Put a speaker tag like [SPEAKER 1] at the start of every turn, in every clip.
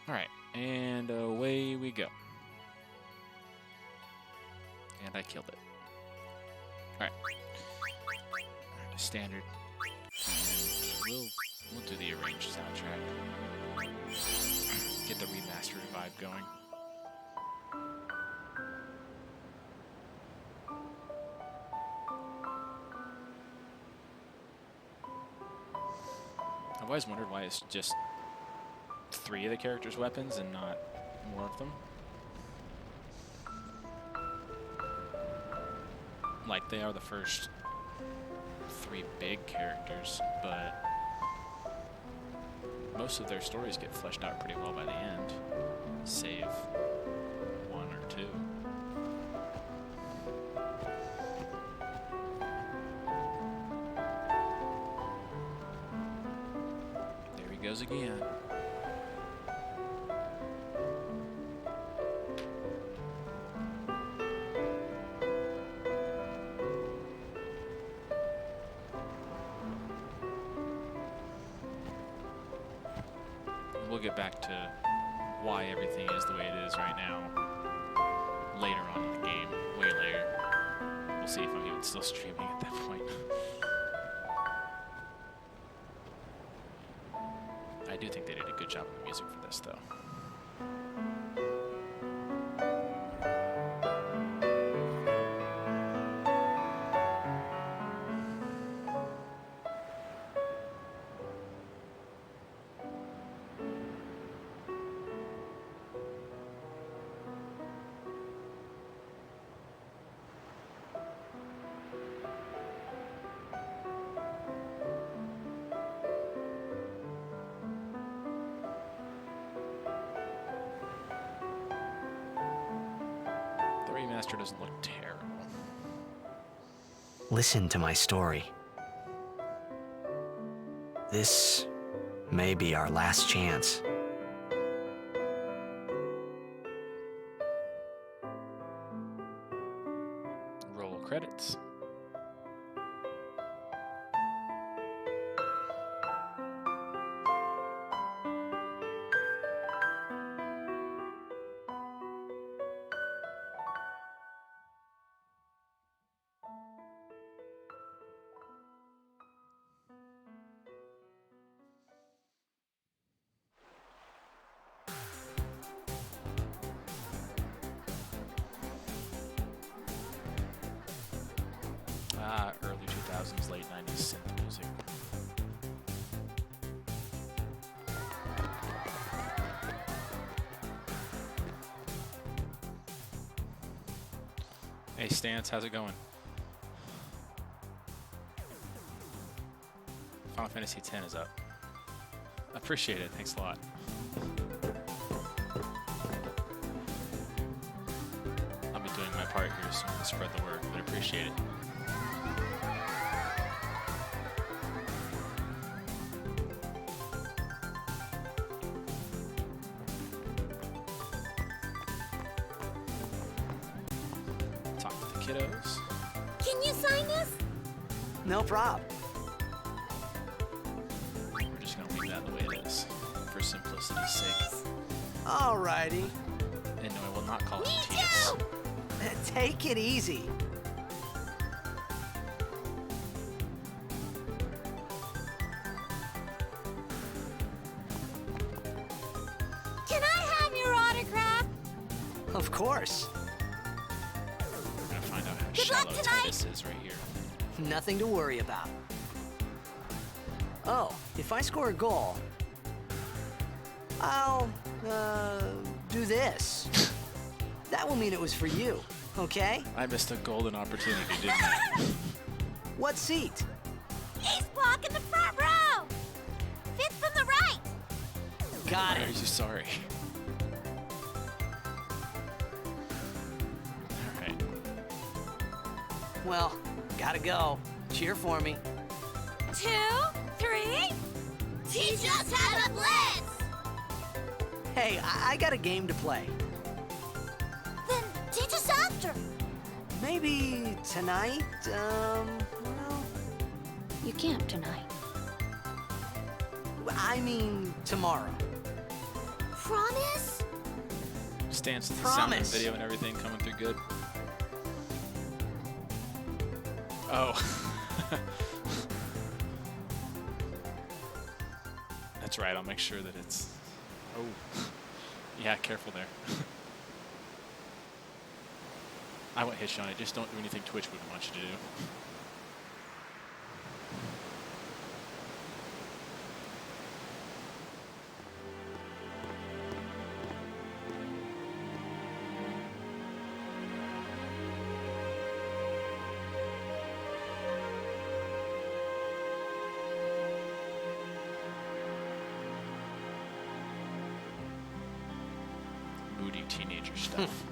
[SPEAKER 1] Alright, and away we go. And I killed it. Alright. Standard. And we'll do the arranged soundtrack. Get the remastered vibe going. I've always wondered why it's just 3 of the characters' weapons and not more of them. Like, they are the first 3 big characters, but most of their stories get fleshed out pretty well by the end, save 1 or 2. There he goes again. We'll get back to why everything is the way it is right now later on in the game, way later. We'll see if I'm even still streaming at that point. I do think they did a good job with the music for this, though. Remaster doesn't look terrible.
[SPEAKER 2] Listen to my story. This may be our last chance.
[SPEAKER 1] Roll credits. Early 2000s, late 90s synth music. Hey Stance, how's it going? Final Fantasy X is up. Appreciate it, thanks a lot. I'll be doing my part here soon to spread the word, but appreciate it. Kiddos.
[SPEAKER 3] Can you sign this?
[SPEAKER 2] No prob.
[SPEAKER 1] We're just gonna leave that the way it is, for simplicity's sake.
[SPEAKER 2] Alrighty.
[SPEAKER 1] And no, I will not call it
[SPEAKER 3] Me
[SPEAKER 1] tedious.
[SPEAKER 3] too!
[SPEAKER 2] Take it easy.
[SPEAKER 3] Can I have your autograph?
[SPEAKER 2] Of course.
[SPEAKER 1] We're gonna find out how
[SPEAKER 3] Good luck
[SPEAKER 1] shallow
[SPEAKER 3] tonight.
[SPEAKER 1] Titus is right here.
[SPEAKER 2] Nothing to worry about. Oh, if I score a goal, I'll, do this. That will mean it was for you, okay?
[SPEAKER 1] I missed a golden opportunity, didn't I?
[SPEAKER 2] What seat?
[SPEAKER 3] He's blocking the front row! Fifth from the right!
[SPEAKER 2] Got
[SPEAKER 1] Why are
[SPEAKER 2] it.
[SPEAKER 1] you sorry? Alright.
[SPEAKER 2] Well, gotta go. Cheer for me.
[SPEAKER 3] 2, 3. Teach us how to blitz!
[SPEAKER 2] Hey, I got a game to play.
[SPEAKER 3] Then teach us after.
[SPEAKER 2] Maybe tonight, well,
[SPEAKER 3] You can't tonight.
[SPEAKER 2] I mean tomorrow.
[SPEAKER 3] Promise?
[SPEAKER 1] Stands to the sound of
[SPEAKER 2] Promise.
[SPEAKER 1] the video and everything coming through good. Oh. That's right, I'll make sure that it's... Oh. Yeah, careful there. I won't hit you on it, just don't do anything Twitch wouldn't want you to do. Moody teenager stuff.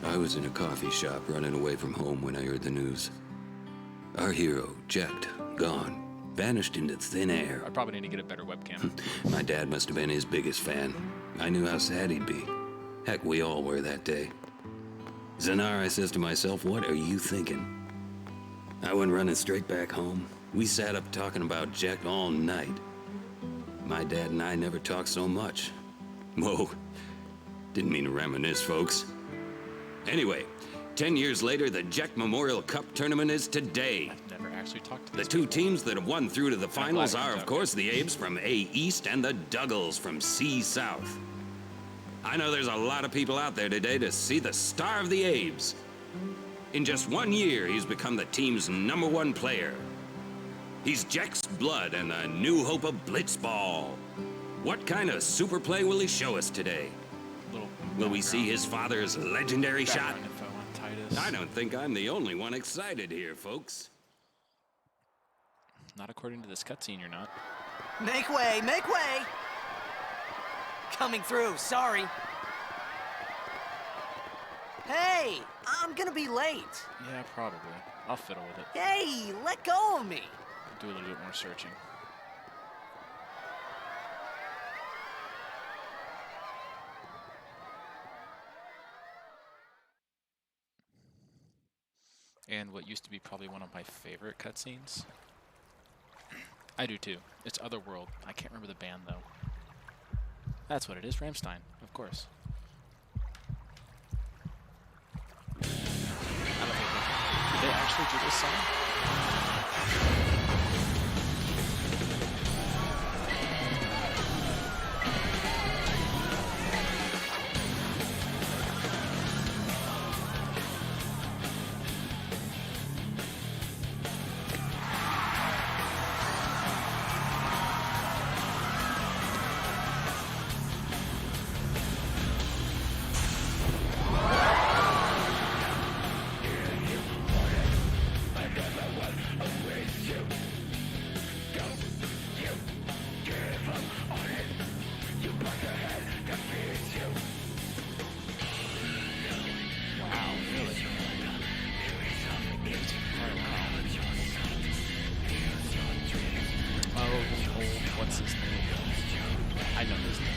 [SPEAKER 4] I was in a coffee shop running away from home when I heard the news. Our hero, Jet, gone, vanished into thin air.
[SPEAKER 1] I probably need to get a better webcam.
[SPEAKER 4] My dad must have been his biggest fan. I knew how sad he'd be. Heck, we all were that day. Zanar, I says to myself, what are you thinking? I went running straight back home. We sat up talking about Jet all night. My dad and I never talked so much. Whoa, didn't mean to reminisce, folks. Anyway, 10 years later, the Jack Memorial Cup tournament is today.
[SPEAKER 1] I've never actually talked to
[SPEAKER 4] The
[SPEAKER 1] this
[SPEAKER 4] two
[SPEAKER 1] people.
[SPEAKER 4] teams that have won through to the finals
[SPEAKER 1] glad it
[SPEAKER 4] are,
[SPEAKER 1] comes
[SPEAKER 4] of
[SPEAKER 1] out.
[SPEAKER 4] course, the Abes from A East and the Duggles from C South. I know there's a lot of people out there today to see the star of the Abes. In just 1 year, he's become the team's #1 player. He's Jack's blood and the new hope of Blitzball. What kind of super play will he show us today?
[SPEAKER 1] Little
[SPEAKER 4] Will we see his father's legendary shot?
[SPEAKER 1] background info on Titus.
[SPEAKER 4] I don't think I'm the only one excited here, folks.
[SPEAKER 1] Not according to this cutscene, you're not.
[SPEAKER 2] Make way, make way! Coming through, sorry. Hey, I'm gonna be late.
[SPEAKER 1] Yeah, probably. I'll fiddle with it.
[SPEAKER 2] Hey, let go of me.
[SPEAKER 1] Do a little bit more searching. And what used to be probably one of my favorite cutscenes. I do too. It's Otherworld. I can't remember the band though. That's what it is, Rammstein, of course. I don't think did they actually do this song? What's his name? I know his name.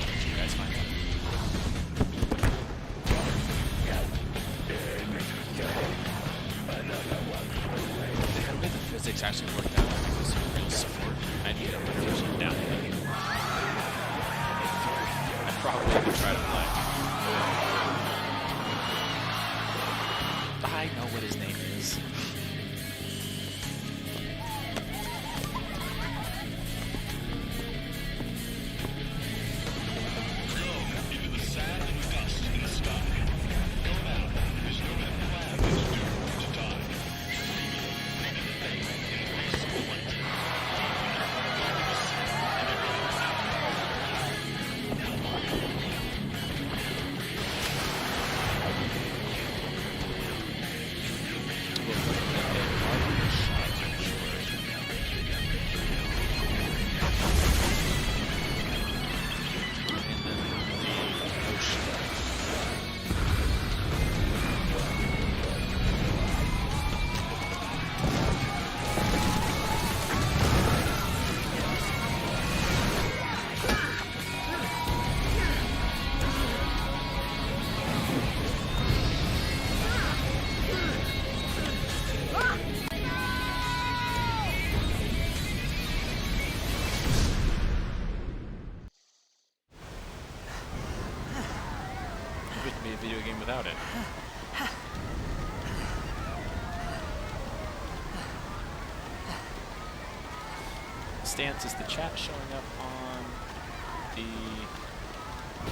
[SPEAKER 1] Did you guys find out? The way the physics actually worked out, it was real support. I need a version down here. I probably could try to play. I know what his name is. a video game without it. Stance, is the chat showing up on the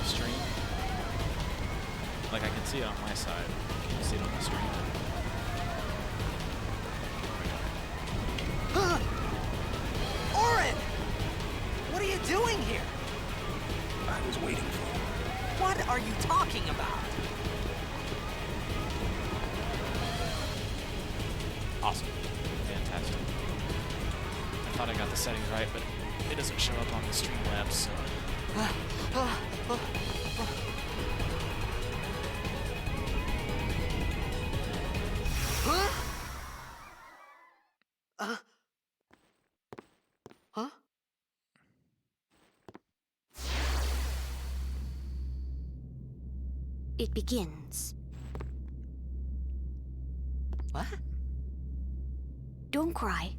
[SPEAKER 1] stream? Like I can see it on my side. Can you see it on the stream?
[SPEAKER 2] Orin! What are you doing here?
[SPEAKER 4] I was waiting for you.
[SPEAKER 2] What are you talking about?
[SPEAKER 1] Awesome. Fantastic. I thought I got the settings right, but it doesn't show up on the Streamlabs, so...
[SPEAKER 2] Huh? Huh?
[SPEAKER 3] It begins.
[SPEAKER 2] What?
[SPEAKER 3] Don't cry.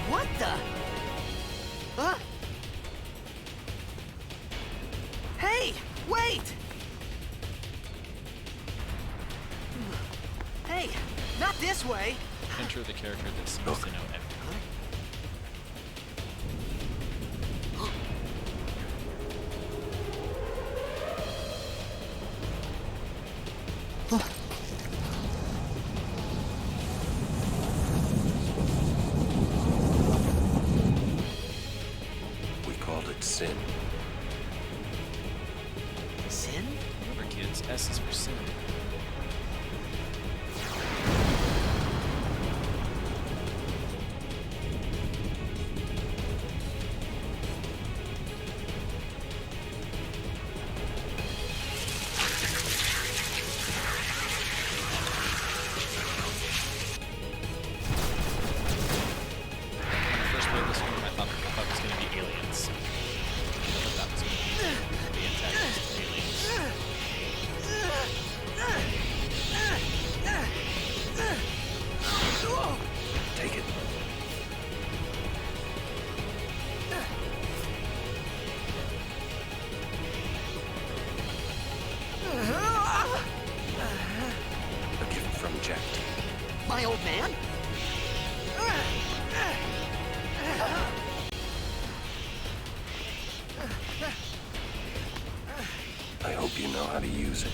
[SPEAKER 2] What the? Huh? Hey, wait! Hey, not this way!
[SPEAKER 1] Enter the character that seems to know everything.
[SPEAKER 5] We called it sin.
[SPEAKER 2] Sin?
[SPEAKER 1] Remember, kids, S is for sin. When I first played this game, I thought it was going to be aliens. I thought that was going to be the antagonist, aliens.
[SPEAKER 5] Take it. A gift from Jack.
[SPEAKER 2] My old man?
[SPEAKER 5] I hope you know how to use it.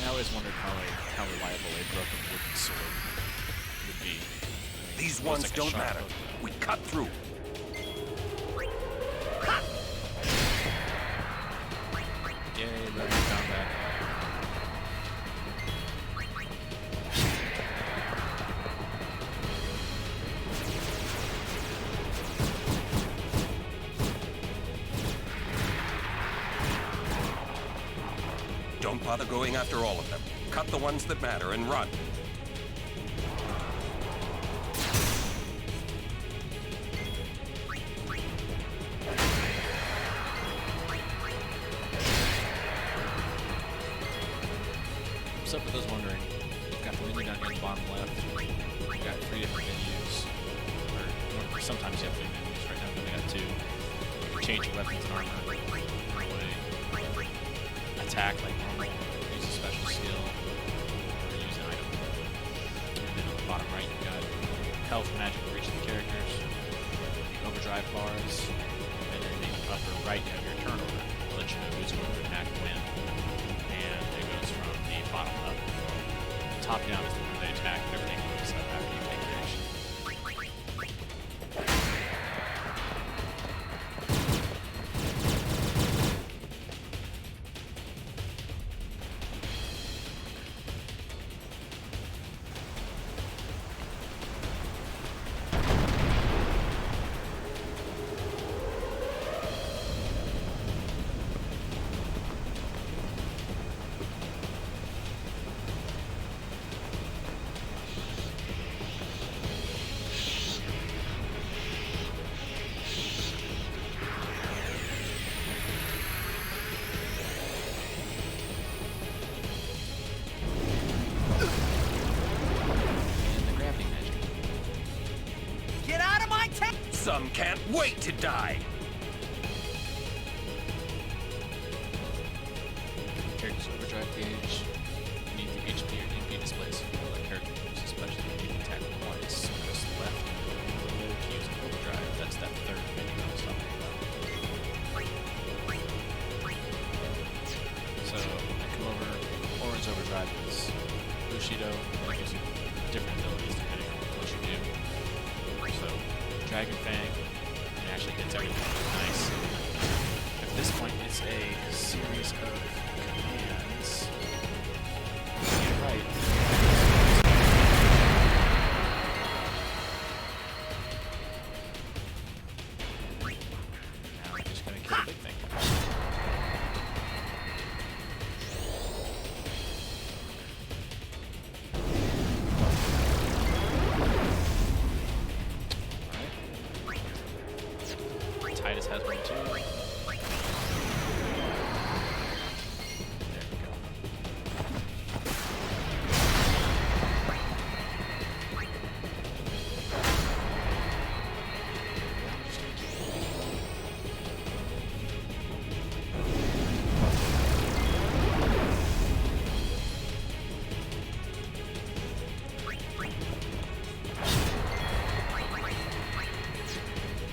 [SPEAKER 1] I always wondered how reliable a broken wooden sword would be.
[SPEAKER 5] These
[SPEAKER 1] It looks
[SPEAKER 5] ones
[SPEAKER 1] like a
[SPEAKER 5] don't
[SPEAKER 1] sharp
[SPEAKER 5] matter.
[SPEAKER 1] hook.
[SPEAKER 5] We cut through.
[SPEAKER 1] Yay, learning combat.
[SPEAKER 5] Don't bother going after all of them. Cut the ones that matter and run.
[SPEAKER 1] So for those wondering, we've got the menu down here in the bottom left. We've got 3 different menus. Or sometimes you have 3 menus. Right now we've got 2. Change your weapons and armor. Away. Attack like normal. Use a special skill. Or use an item. And then on the bottom right you've got health, magic for each of the characters. The overdrive bars. And then the upper right you have your turn order. It'll let you know who's going to attack when. And it goes from the bottom up. Top down is where they attack, and everything moves up after you take an action.
[SPEAKER 5] Some can't wait to die.
[SPEAKER 1] Character's overdrive gauge. Beneath the HP or MP displays. While the character moves, especially if you can attack once. Press left window to use an overdrive. That's that third menu I was talking about. So I come over. Orange overdrive is Bushido. And it gives you different abilities depending on what you do. So Dragon Fang. It actually hits everything. Nice. At this point, it's a series of commands. Yeah, right. Now we're just gonna kill the big thing. Alright. Titus has one too. There we go.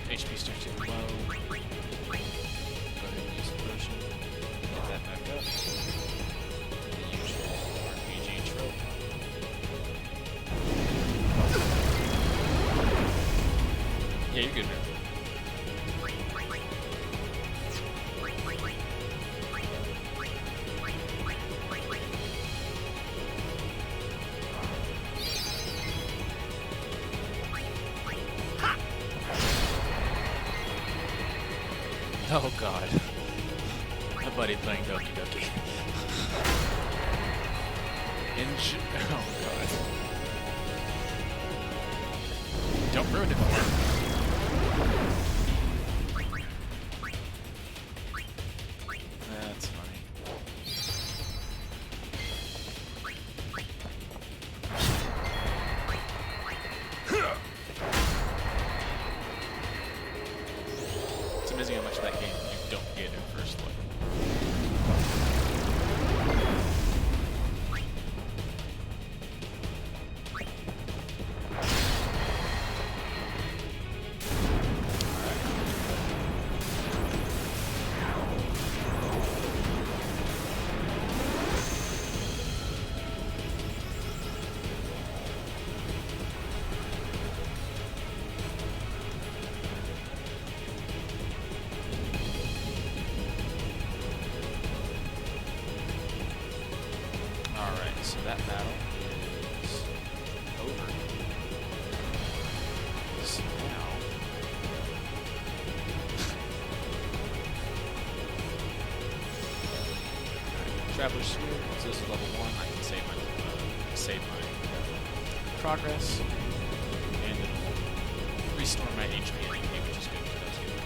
[SPEAKER 1] HP starts to low. Go ahead and use a potion. Get that back up. The usual RPG trope. Yeah, you're good, man. Oh god. My buddy playing Doki Doki. Oh god. Don't ruin it for him. That's funny. It's amazing how much of that game you don't get in first look. Alright, so that battle is over. So now... Traveler's Sphere, so this is level 1. I can save my progress, and it'll restore my HP and MP, which is good because I was getting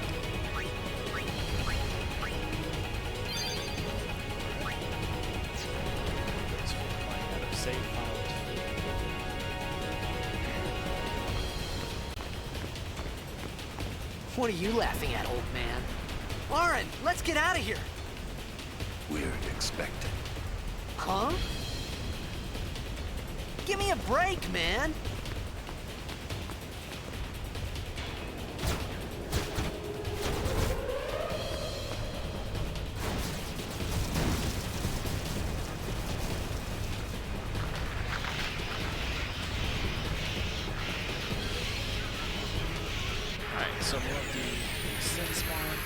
[SPEAKER 1] so we're applying that up save file.
[SPEAKER 2] What are you laughing at, old man? Lauren, let's get out of here.
[SPEAKER 5] We're expected.
[SPEAKER 2] Huh? Give me a break, man.
[SPEAKER 1] Alright, so we're at the Sin spawn.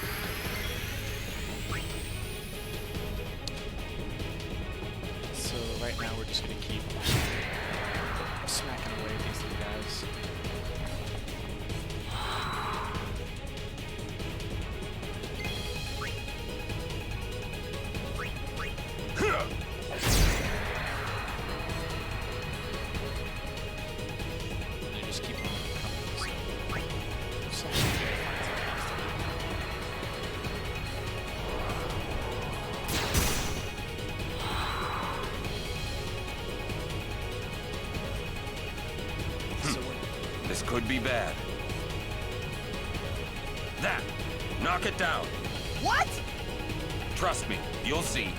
[SPEAKER 1] So right now we're just gonna keep smacking away at these little guys. And they just keep on coming, so something good finds it constantly. So when
[SPEAKER 5] This could be bad. That! Knock it down!
[SPEAKER 2] What?
[SPEAKER 5] Trust me, you'll see.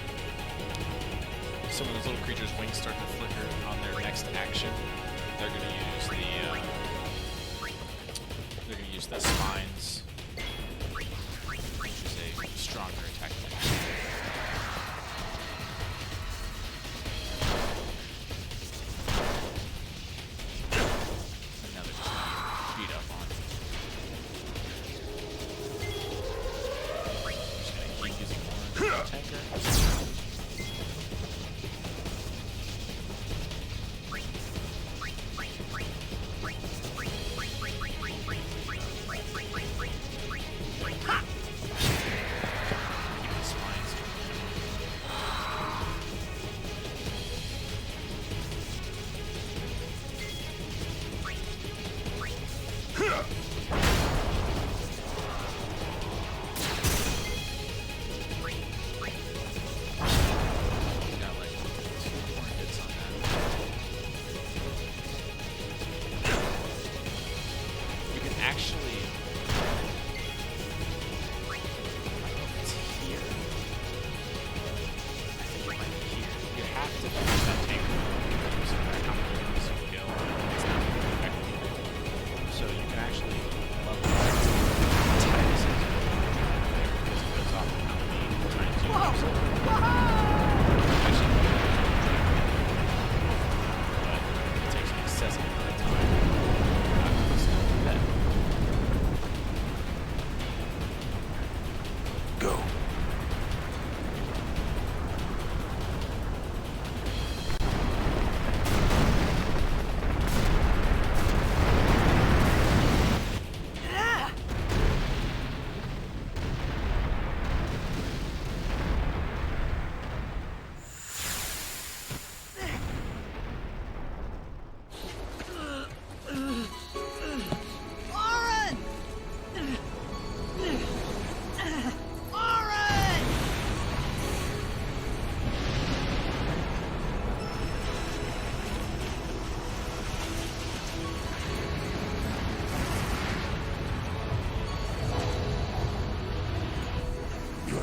[SPEAKER 1] So when those little creatures' wings start to flicker on their next action, they're going to use the spines, which is a stronger attack technique. And now they're just going to beat up on. Just going to keep using more tanker.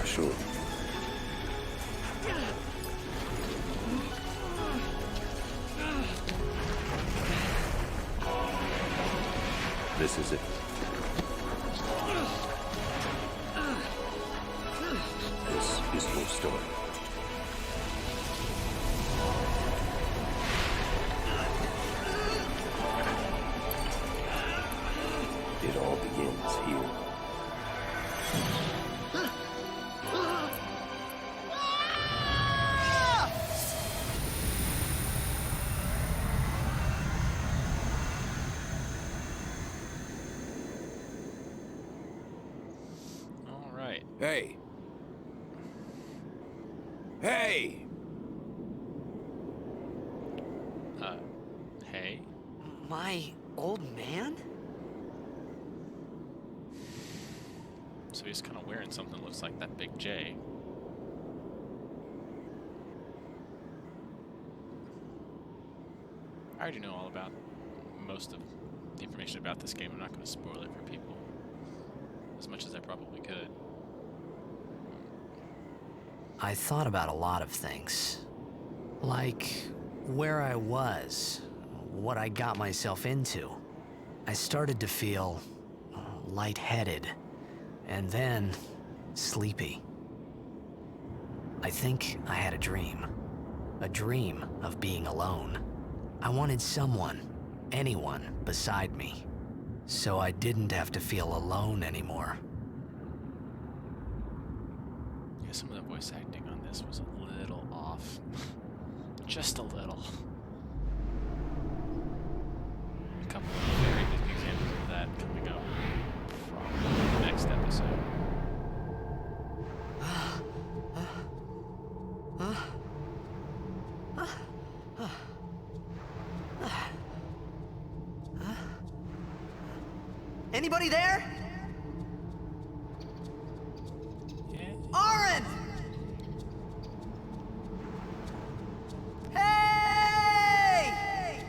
[SPEAKER 4] Sure. This is it. This is your story. It all begins here.
[SPEAKER 5] Hey. Hey!
[SPEAKER 1] Hey?
[SPEAKER 2] My old man?
[SPEAKER 1] So he's kind of wearing something that looks like that big J. I already know all about most of the information about this game. I'm not going to spoil it for people as much as I probably could.
[SPEAKER 2] I thought about a lot of things. Like where I was, what I got myself into. I started to feel lightheaded, and then sleepy. I think I had a dream of being alone. I wanted someone, anyone beside me, so I didn't have to feel alone anymore.
[SPEAKER 1] Yeah, some of the voice acting on this was a little off. Just a little. A couple of very good examples of that coming up from the next episode.
[SPEAKER 2] Anybody there?
[SPEAKER 1] Yeah.
[SPEAKER 2] Oren! Hey!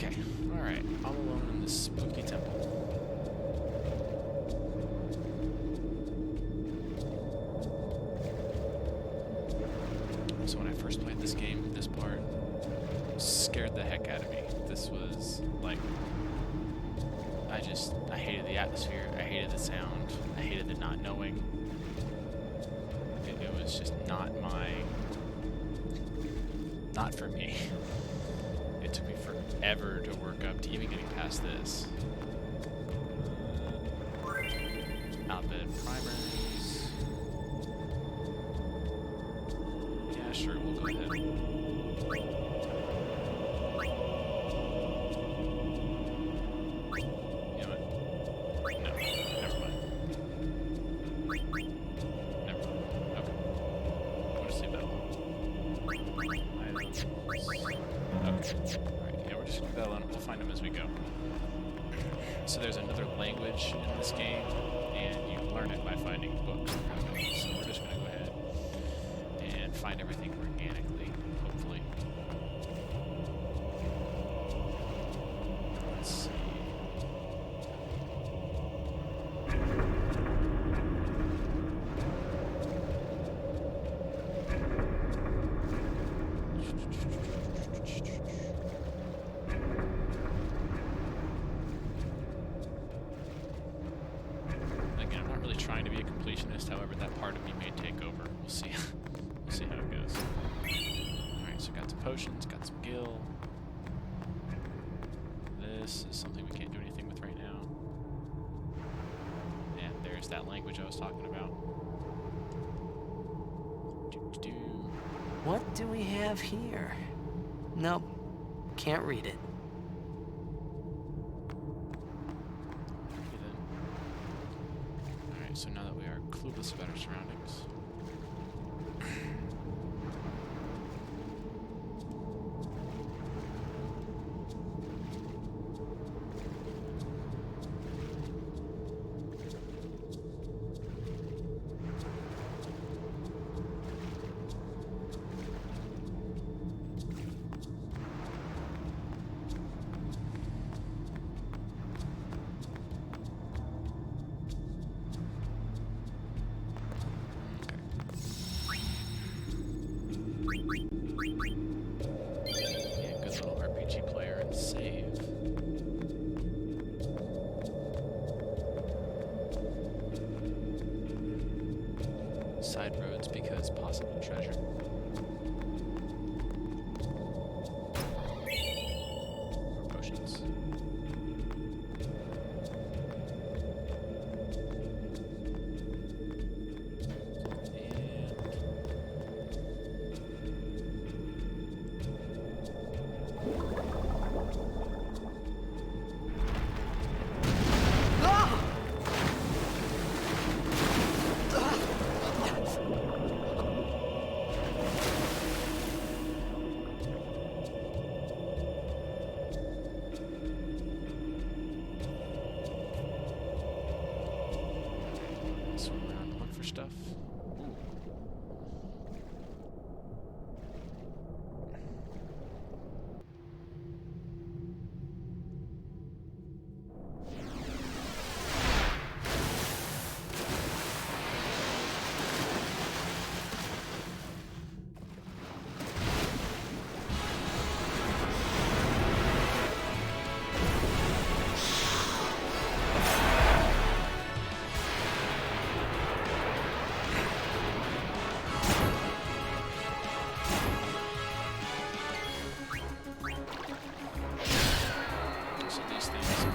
[SPEAKER 1] Okay, alright. All alone in this spooky temple. So when I first played this game, this part scared the heck out of me. This was like, I hated the atmosphere, I hated the sound, I hated the not knowing. It was just not for me. It took me forever to work up to even getting past this. Outfit primers. Yeah, sure, we'll go ahead. You know what? No, never mind. Never mind. Okay. We'll just leave that alone. Items. Okay. Alright, yeah, we're just gonna leave that alone. We'll find them as we go. So there's another language in this game, and you learn it by finding books throughout the game. So we're just gonna go ahead and find everything organically, hopefully. Let's see. Again, I'm not really trying to be a completionist, however, that part of me may take over. We'll see. We'll see how it goes. Alright, so got some potions, got some gil. This is something we can't do anything with right now. And there's that language I was talking about. Doo-doo-doo.
[SPEAKER 2] What do we have here? Nope, can't read it.
[SPEAKER 1] Okay, then. Alright, so now that we are clueless about our surroundings. Yeah, good little RPG player and save. Side roads because possible treasure. More potions. Swim around and look for stuff. Ooh. So these things are...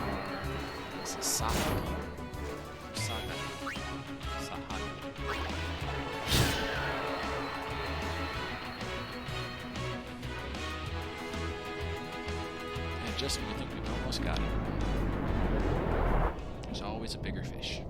[SPEAKER 1] Is it Saha? Saga? Saha. And just when you think we've almost got it, there's always a bigger fish.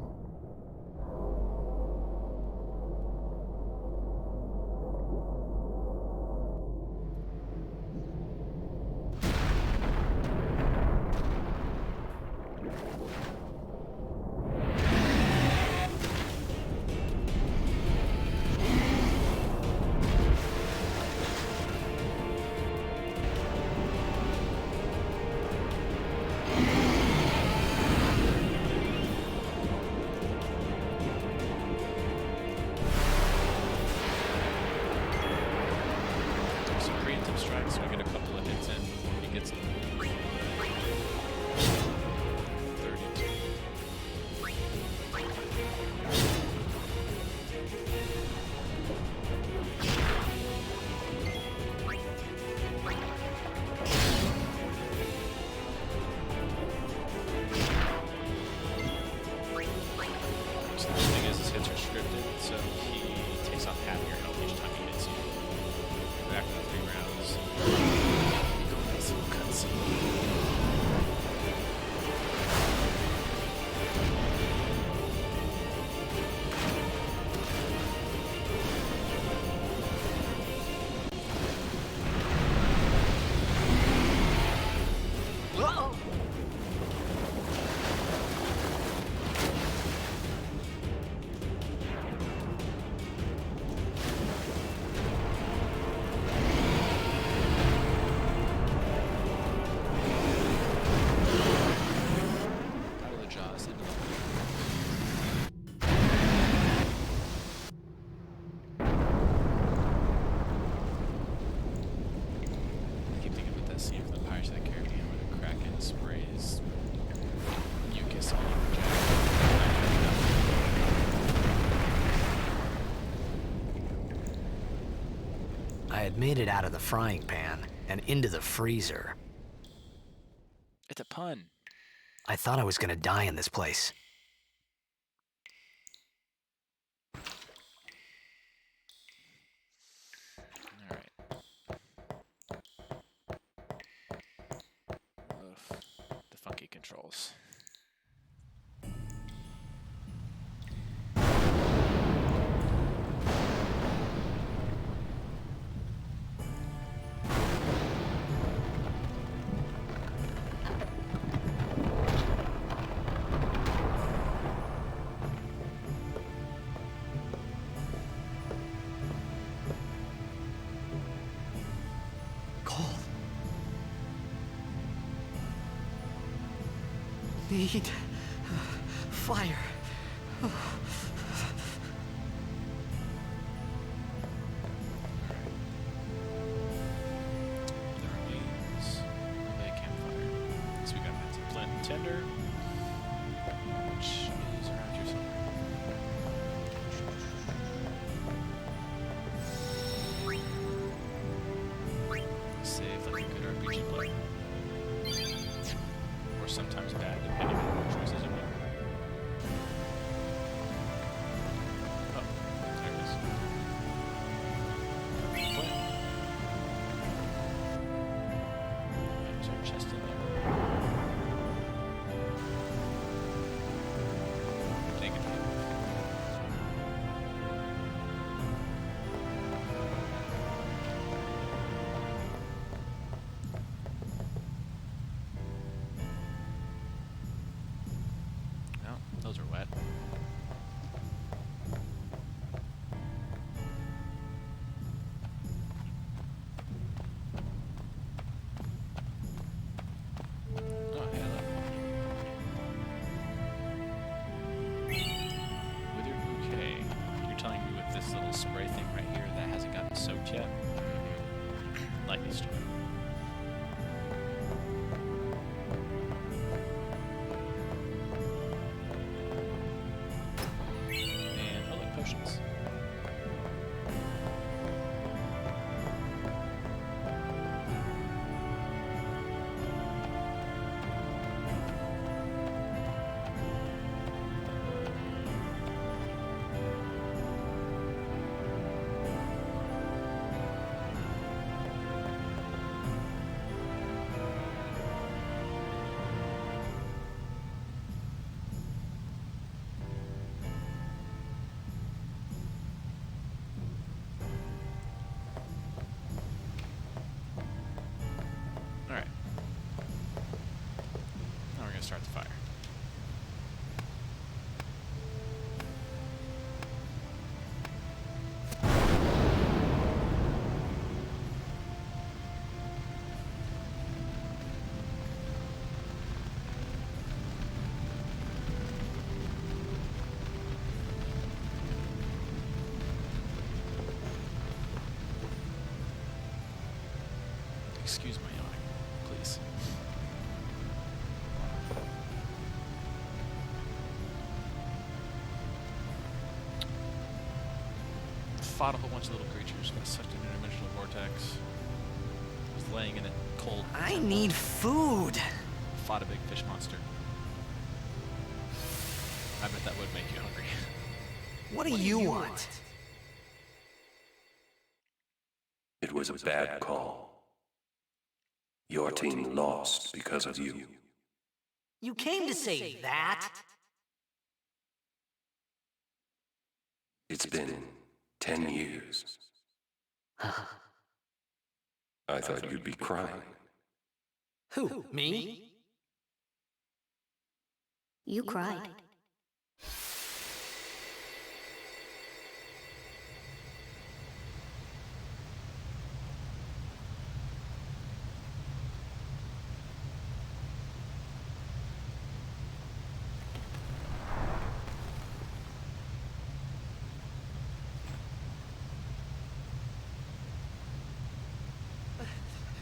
[SPEAKER 1] Out of the jaws into the I keep thinking about that scene from the Pirates of the Caribbean where the Kraken sprays mucus all over Jack.
[SPEAKER 2] I had made it out of the frying pan and into the freezer.
[SPEAKER 1] It's a pun.
[SPEAKER 2] I thought I was gonna die in this place.
[SPEAKER 1] Alright. Ugh. The funky controls.
[SPEAKER 2] Cold. Need fire.
[SPEAKER 1] The remains of a campfire. So we got some flint and tinder, which is around here somewhere. Save like a good RPG play. Or sometimes bad, depending on what choices you make. Oh, there it is. Flint. There's our chest in there. Take it. No, those are wet. Oh, hey, look. Withered bouquet. You're telling me with this little spray thing right here that hasn't gotten soaked yet? Likely story. And oh look, potions. Alright. Now we're gonna start the fire. Excuse my yawning, please. Fought a whole bunch of little creatures, got sucked into a dimensional vortex. Was laying in a cold.
[SPEAKER 2] I need food.
[SPEAKER 1] Fought a big fish monster. I bet that would make you hungry.
[SPEAKER 2] What do you want?
[SPEAKER 5] It was a bad call. Your team lost because of you.
[SPEAKER 2] You came to say that?
[SPEAKER 5] It's been 10 years. I thought you'd be crying.
[SPEAKER 2] Who, me?
[SPEAKER 6] You cried.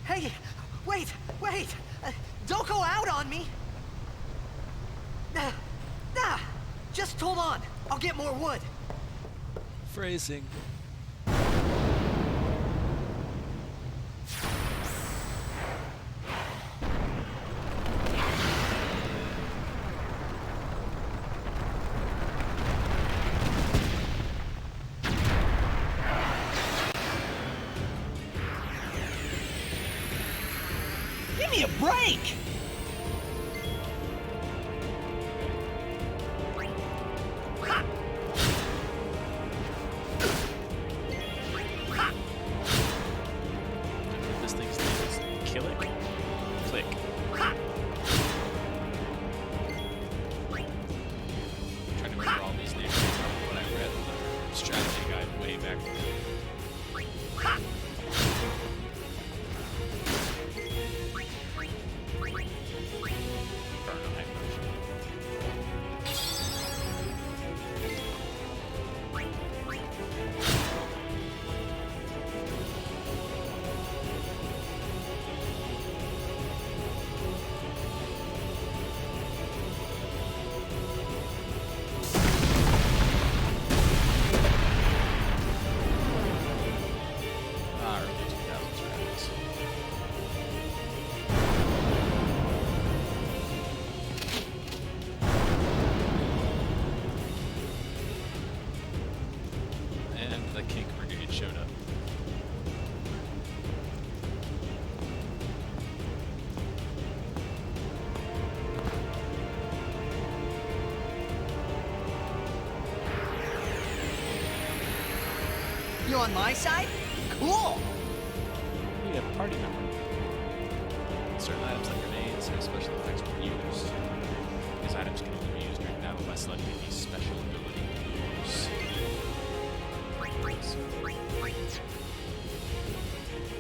[SPEAKER 7] Hey, wait! Don't go out on me! Nah, just hold on. I'll get more wood.
[SPEAKER 1] Phrasing.
[SPEAKER 7] Give me a break!
[SPEAKER 1] This thing's name is Kill It? Click. Trying to remember all these names from what I read in the strategy guide way back when. Early 2000s graphics. And the Kink Brigade showed up.
[SPEAKER 7] You on my side? Cool!
[SPEAKER 1] We have a party member. Certain items like grenades have special effects when used. These items can only be used during battle by selecting these special ability moves.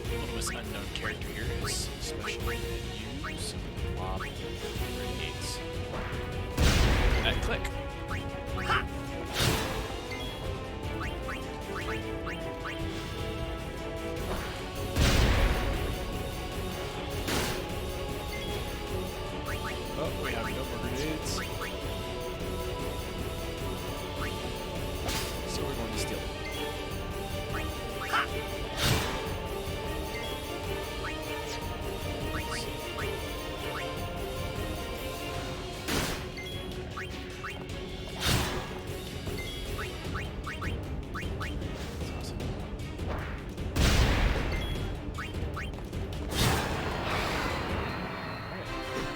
[SPEAKER 1] One of us unknown character here is special use lob grenades. And click. Oh, we have no more grenades. So we're going to steal.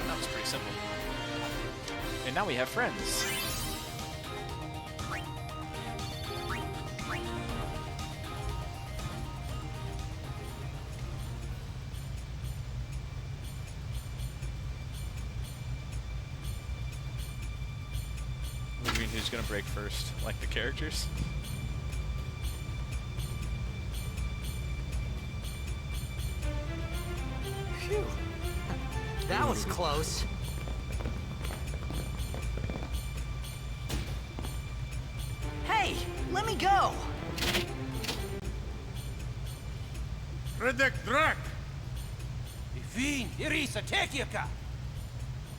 [SPEAKER 1] That was pretty simple. And now we have friends. You mean who's gonna break first? Like the characters?
[SPEAKER 7] Phew. That was close. Hey, let me go!
[SPEAKER 8] Redek Drak! Vin, Irisa, Tekiaka!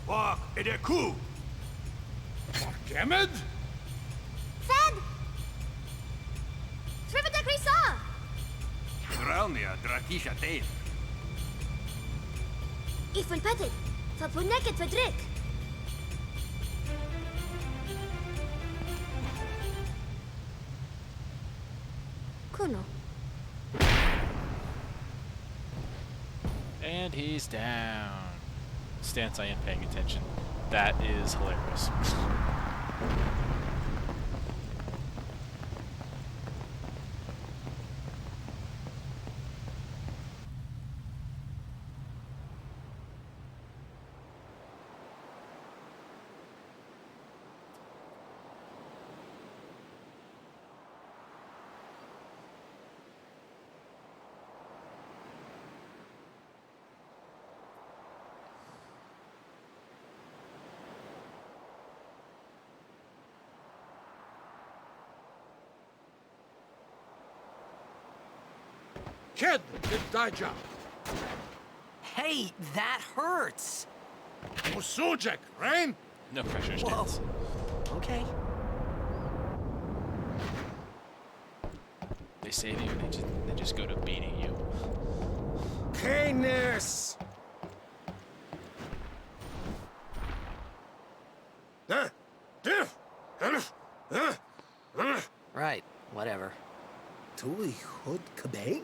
[SPEAKER 8] Bak, Edeku! Gemed?
[SPEAKER 3] Fed! Srivadak Risa!
[SPEAKER 8] Dralnia, Drakisha Dave.
[SPEAKER 3] Ich will petted. Verpuneket verdrick. Kuno.
[SPEAKER 1] And he's down. Stance I am paying attention. That is hilarious.
[SPEAKER 8] kid, Daja.
[SPEAKER 7] Hey, that hurts.
[SPEAKER 8] Usujek, Rain?
[SPEAKER 1] No pressure,
[SPEAKER 7] Whoa.
[SPEAKER 1] Stance.
[SPEAKER 7] Okay.
[SPEAKER 1] They save you and they just go to beating you.
[SPEAKER 8] Canis!
[SPEAKER 2] Right, whatever.
[SPEAKER 7] Tui hud kabeg?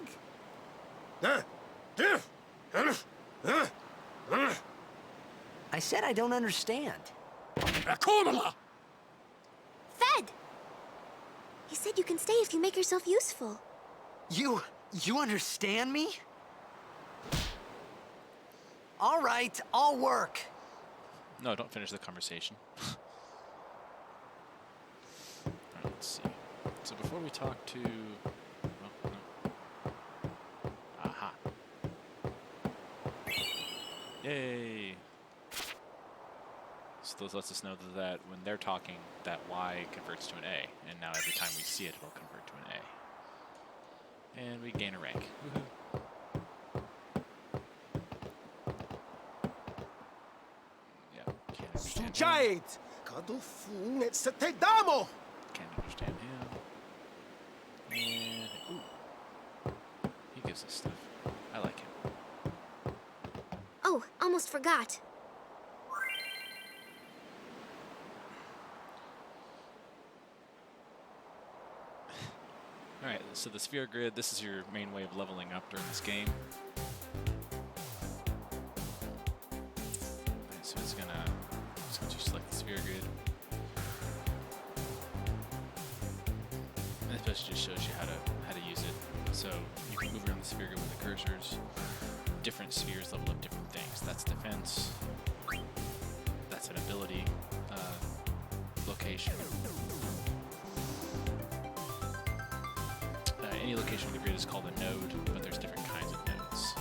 [SPEAKER 7] I said I don't understand.
[SPEAKER 8] Akumala!
[SPEAKER 3] Fed! He said you can stay if you make yourself useful.
[SPEAKER 7] You understand me? All right, I'll work.
[SPEAKER 1] No, don't finish the conversation. Alright, let's see. So before we talk to... Well, no. Aha. Yay! So this lets us know that when they're talking, that Y converts to an A. And now every time we see it, it'll convert to an A. And we gain a rank. Woohoo! Yeah, can't understand him.
[SPEAKER 8] Sujait! Kadufun et setedamo!
[SPEAKER 1] Can't understand him. And ooh, he gives us stuff. I like him.
[SPEAKER 3] Oh, almost forgot.
[SPEAKER 1] All right, so the sphere grid. This is your main way of leveling up during this game. Alright, so it's gonna you select the sphere grid. And this basically just shows you how to use it. So you can move around the sphere grid with the cursors. Different spheres level up different things. That's defense. That's an ability location. Any location of the grid is called a node, but there's different kinds of nodes.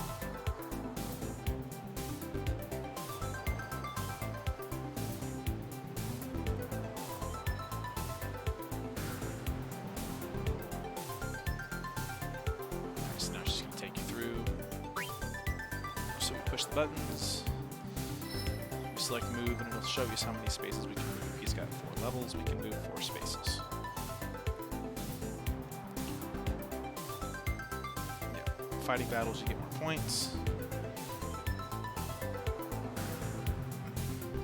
[SPEAKER 1] Alright, so now it's just going to take you through. So we push the buttons, we select move, and it'll show us how many spaces we can move. He's got 4 levels, we can move 4 spaces. Fighting battles, you get more points.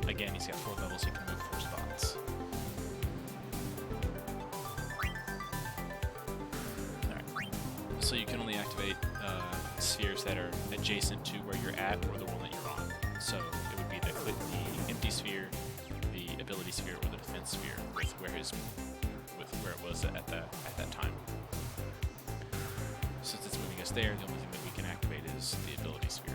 [SPEAKER 1] Again, he's got 4 levels, he can move 4 spots. Alright, so you can only activate spheres that are adjacent to where you're at or the one that you're on. So it would be the empty sphere, the ability sphere, or the defense sphere with where it was at that time. Since it's moving us there, the only thing that we can activate is the ability sphere.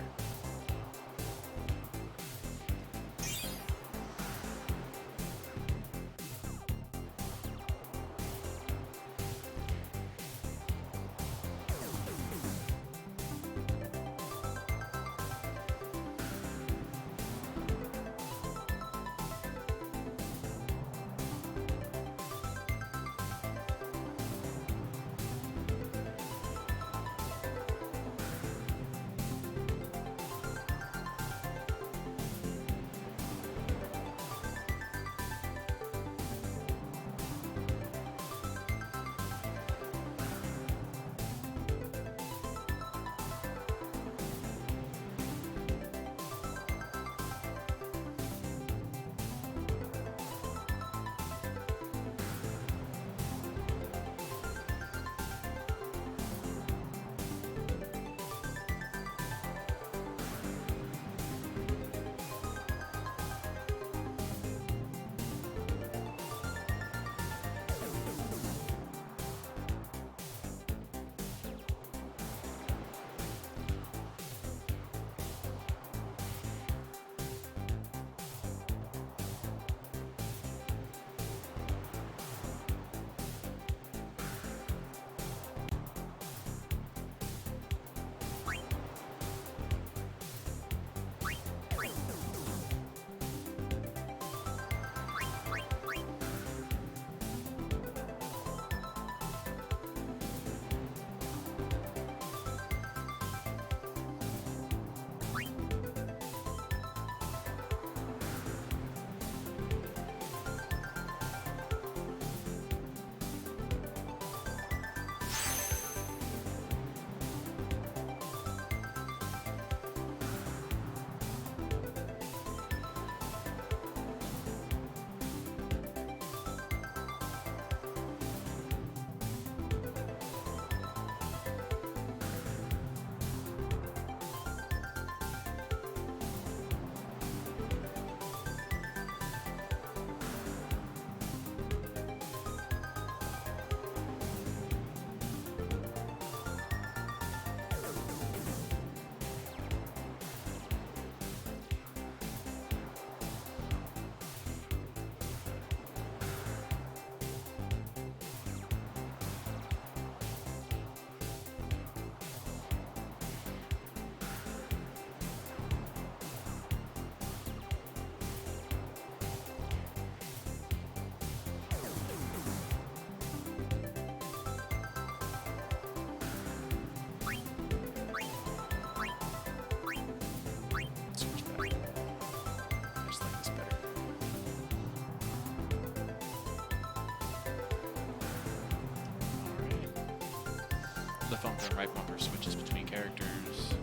[SPEAKER 1] bumper and right bumper switches between characters.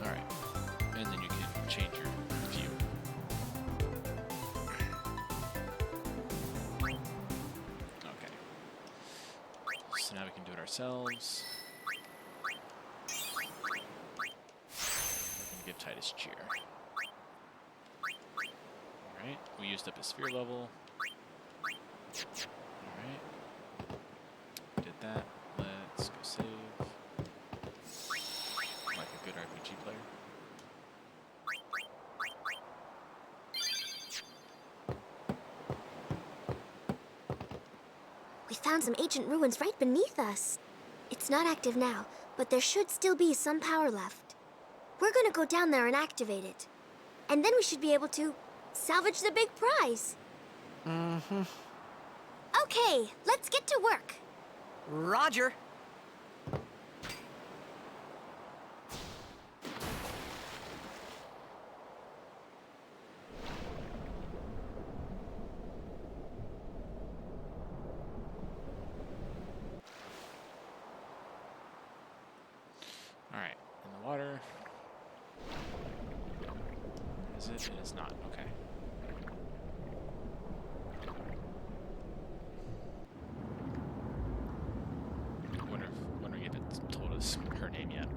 [SPEAKER 1] Alright. And then you can change your view. Okay. So now we can do it ourselves. We can give Titus cheer. Alright, we used up his sphere level. Alright. Did that. Let's go save. Like a good RPG player.
[SPEAKER 3] We found some ancient ruins right beneath us. It's not active now, but there should still be some power left. We're gonna go down there and activate it. And then we should be able to salvage the big prize.
[SPEAKER 7] Mm-hmm.
[SPEAKER 3] Okay, let's get to work.
[SPEAKER 7] Roger.
[SPEAKER 1] Alright, in the water. Is it? It is not. Okay. Wondering if it told us her name yet.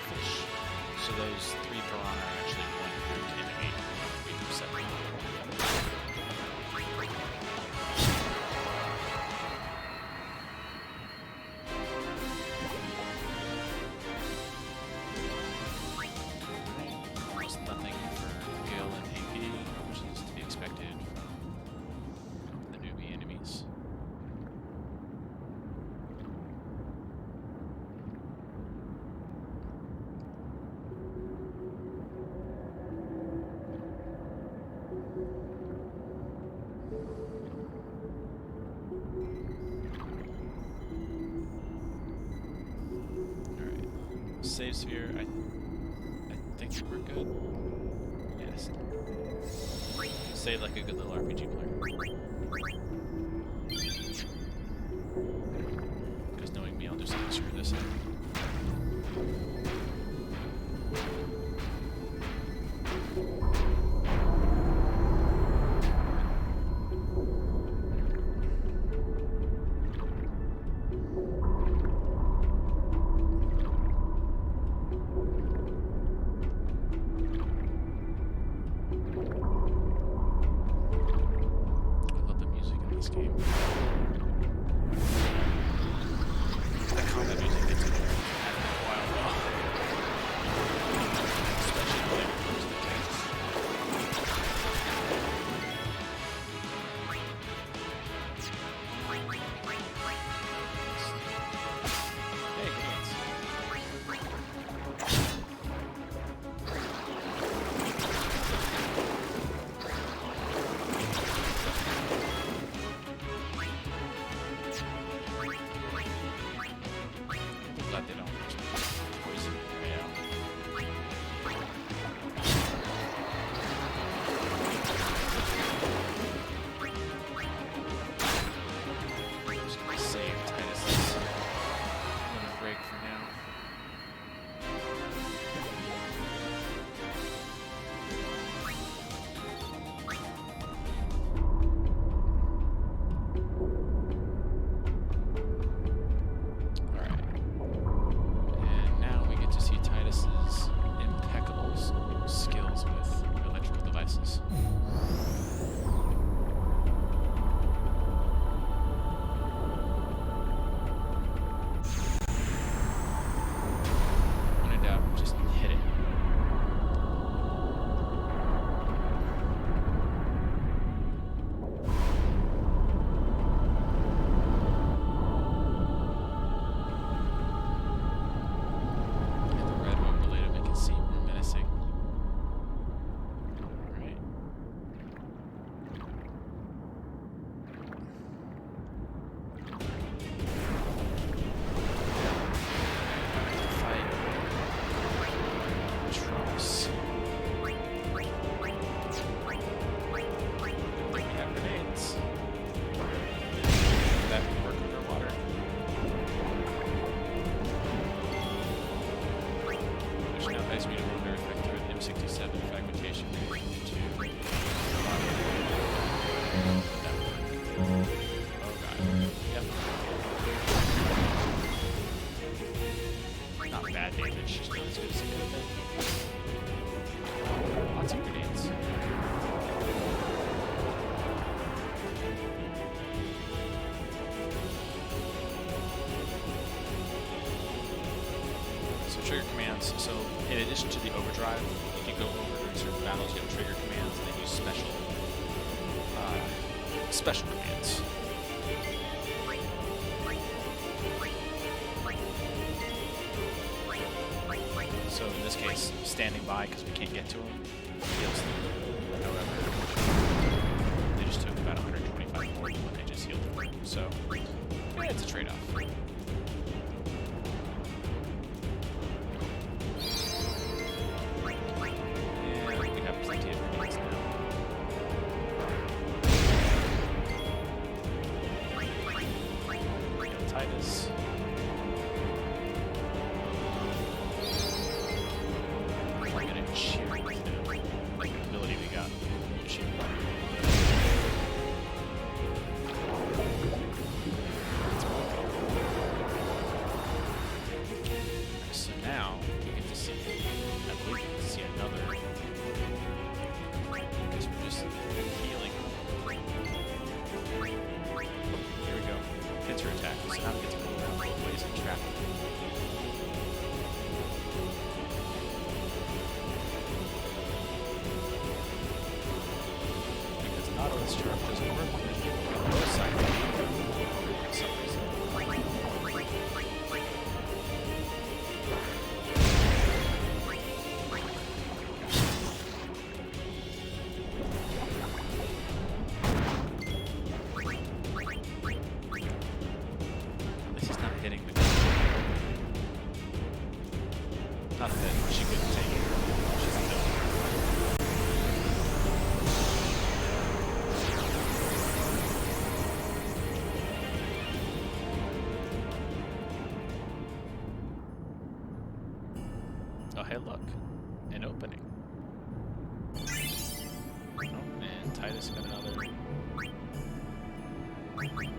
[SPEAKER 1] Fish. So those 3 piranha are actually one group enemy. We do separate. Almost nothing for Gil and AP, which is to be expected from the newbie enemies. Alright. Save sphere, I think we're good. Yes. Say like a good little RPG player. Because knowing me, I'll just screw this up. I love the music in this game. That combat music gets in there. Hasn't been a while though. Especially when it comes to tanks. Hey, grenades. I'm glad they don't poison right out. Just gonna save Titus's little break for now. Alright. And now we get to see Titus's impeccable skills with electrical devices. When in doubt, just hit it. Hit the red overlay to make it seem more menacing. Alright. which is not as good as it could have been. Lots of grenades. So trigger commands. So in addition to the overdrive, if you go over during certain battles, you have trigger commands, and they use special commands. So in this case, standing by because we can't get to them heals them. However, they just took about 125 more than what they just healed for. So yeah, it's a trade-off. And we have plenty of grenades now. We got Titus. Ability we got. So now we get to see, I believe we get to see another. I guess we're just healing. Here we go. Pincer attack. So now we get to go around both ways and trap them. Auto discharge doesn't work when you go both sides for some reason. This is not hitting the gun. Not that she couldn't take it. She's done. Oh, hey, look. An opening. Oh, and Titus got another.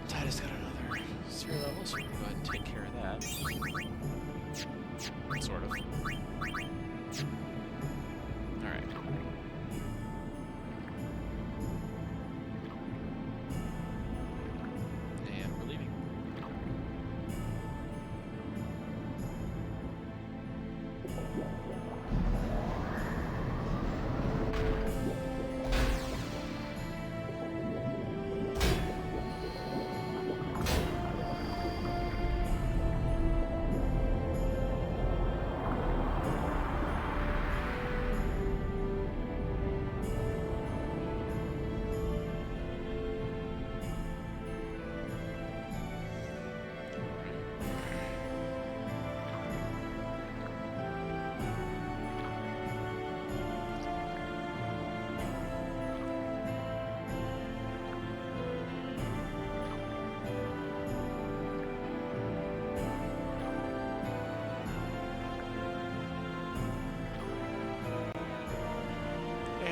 [SPEAKER 1] Titus got another 0 level, so we can go ahead and take care of that. Sort of. Alright. And we're leaving.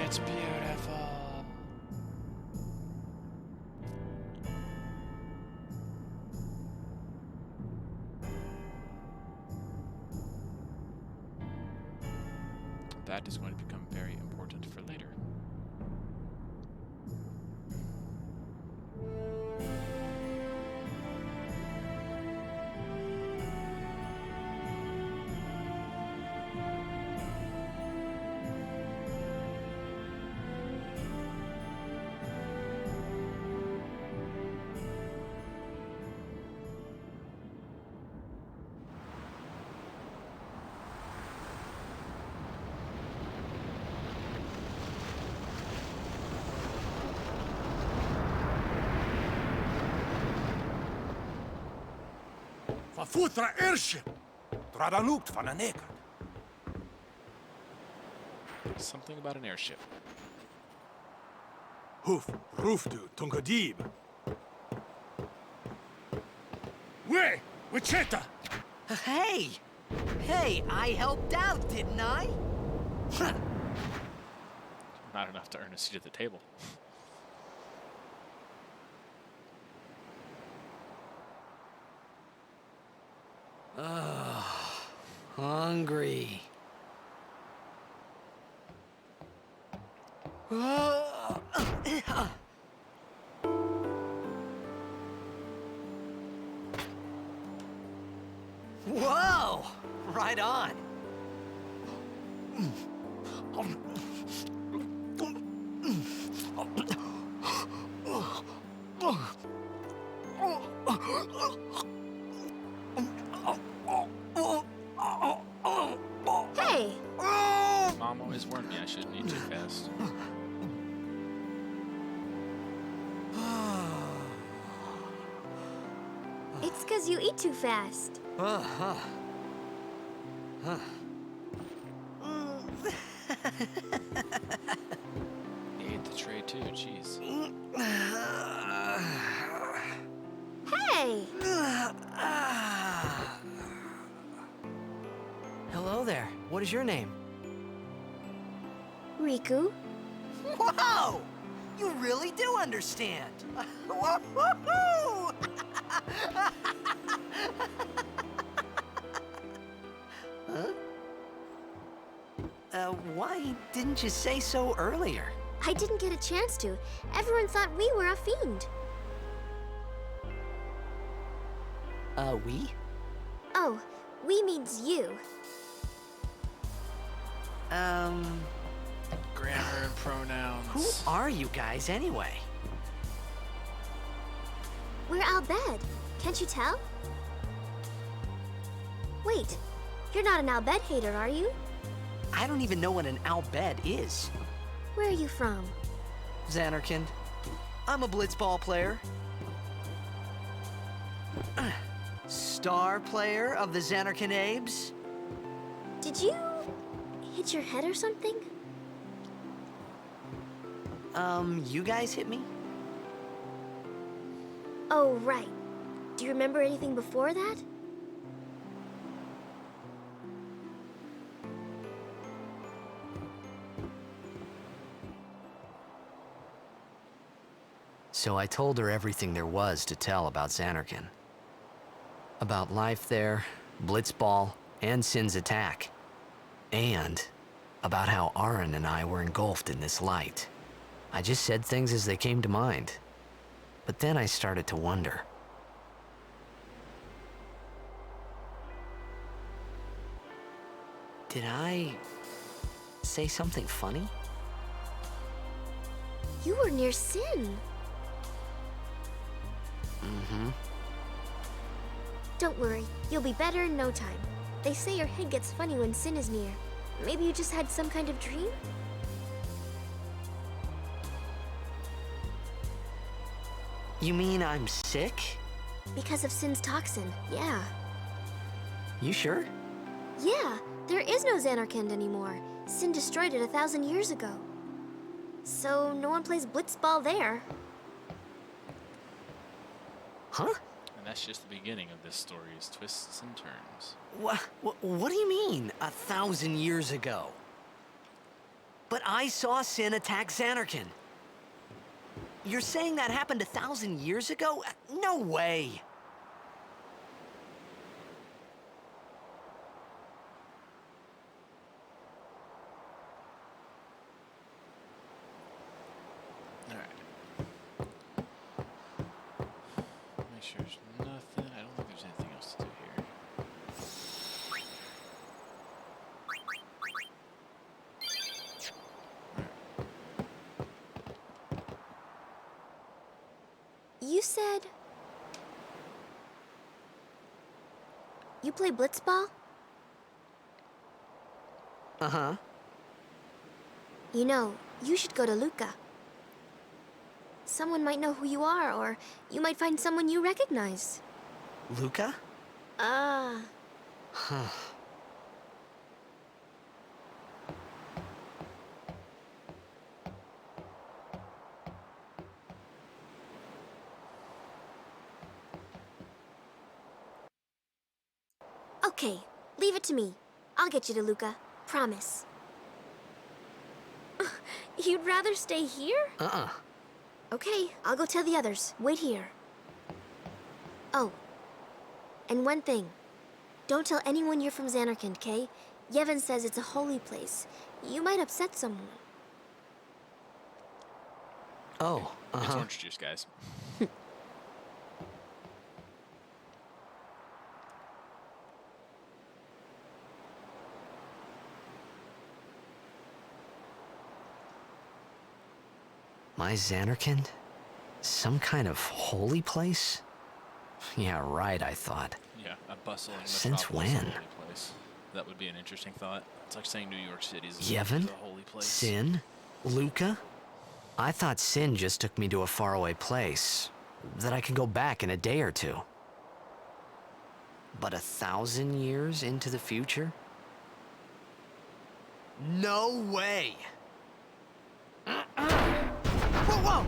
[SPEAKER 1] It's beautiful. That is going to become very important for later.
[SPEAKER 8] Verfutra airship!
[SPEAKER 5] Tradanukt van een neker.
[SPEAKER 1] Something about an airship.
[SPEAKER 8] Hoof, roofdu, tungadib. Way, Wichita!
[SPEAKER 7] Hey! Hey, I helped out, didn't I?
[SPEAKER 1] Not enough to earn a seat at the table.
[SPEAKER 2] hungry. Whoa! Right on.
[SPEAKER 3] Hey!
[SPEAKER 1] Mom always warned me I shouldn't eat too fast.
[SPEAKER 3] It's 'cause you eat too fast.
[SPEAKER 1] He ate the tray too, jeez.
[SPEAKER 3] Hey!
[SPEAKER 2] Hello there. What is your name?
[SPEAKER 3] Riku?
[SPEAKER 7] Whoa! You really do understand. Woo-hoo-hoo!
[SPEAKER 2] Why didn't you say so earlier?
[SPEAKER 3] I didn't get a chance to. Everyone thought we were a fiend.
[SPEAKER 2] We?
[SPEAKER 3] Oh, we means you.
[SPEAKER 1] Grammar and pronouns.
[SPEAKER 2] Who are you guys anyway?
[SPEAKER 3] We're Al Bhed. Can't you tell? Wait, you're not an Al Bhed hater, are you?
[SPEAKER 2] I don't even know what an Al Bhed is.
[SPEAKER 3] Where are you from?
[SPEAKER 2] Zanarkand. I'm a blitzball player. Star player of the Zanarkand Abes.
[SPEAKER 3] Did you hit your head or something?
[SPEAKER 2] You guys hit me?
[SPEAKER 3] Oh, right. Do you remember anything before that?
[SPEAKER 2] So I told her everything there was to tell about Zanarkand. About life there, Blitzball, and Sin's attack. And about how Aaron and I were engulfed in this light. I just said things as they came to mind. But then I started to wonder. Did I say something funny?
[SPEAKER 3] You were near Sin.
[SPEAKER 2] Mm-hmm.
[SPEAKER 3] Don't worry, you'll be better in no time. They say your head gets funny when Sin is near. Maybe you just had some kind of dream?
[SPEAKER 2] You mean I'm sick?
[SPEAKER 3] Because of Sin's toxin, yeah.
[SPEAKER 2] You sure?
[SPEAKER 3] Yeah, there is no Zanarkand anymore. Sin destroyed it 1,000 years ago. So no one plays blitzball there.
[SPEAKER 2] Huh?
[SPEAKER 1] And that's just the beginning of this story's twists and turns.
[SPEAKER 2] What do you mean, 1,000 years ago? But I saw Sin attack Zanarkand. You're saying that happened 1,000 years ago? No way!
[SPEAKER 1] Alright. Make sure there's nothing. I don't think there's anything else to do here.
[SPEAKER 3] You said... You play blitzball?
[SPEAKER 2] Uh-huh.
[SPEAKER 3] You know, you should go to Luca. Someone might know who you are, or you might find someone you recognize.
[SPEAKER 2] Luca?
[SPEAKER 3] Ah.
[SPEAKER 2] Huh.
[SPEAKER 3] Okay, leave it to me. I'll get you to Luca. Promise. You'd rather stay here?
[SPEAKER 2] Uh-uh.
[SPEAKER 3] Okay, I'll go tell the others. Wait here. Oh, and one thing. Don't tell anyone you're from Zanarkand, okay? Yevon says it's a holy place. You might upset someone.
[SPEAKER 2] Oh,
[SPEAKER 1] It's orange juice, guys.
[SPEAKER 2] My Zanarkand? Some kind of holy place? Yeah, right, I thought.
[SPEAKER 1] Yeah, a bustling
[SPEAKER 2] Since
[SPEAKER 1] metropolis, a
[SPEAKER 2] when?
[SPEAKER 1] holy place. That would be an interesting thought. It's like saying New York City is
[SPEAKER 2] Yevon?
[SPEAKER 1] a holy place.
[SPEAKER 2] Sin? Luca? I thought Sin just took me to a faraway place, that I could go back in a day or two. But 1,000 years into the future? No way! Whoa!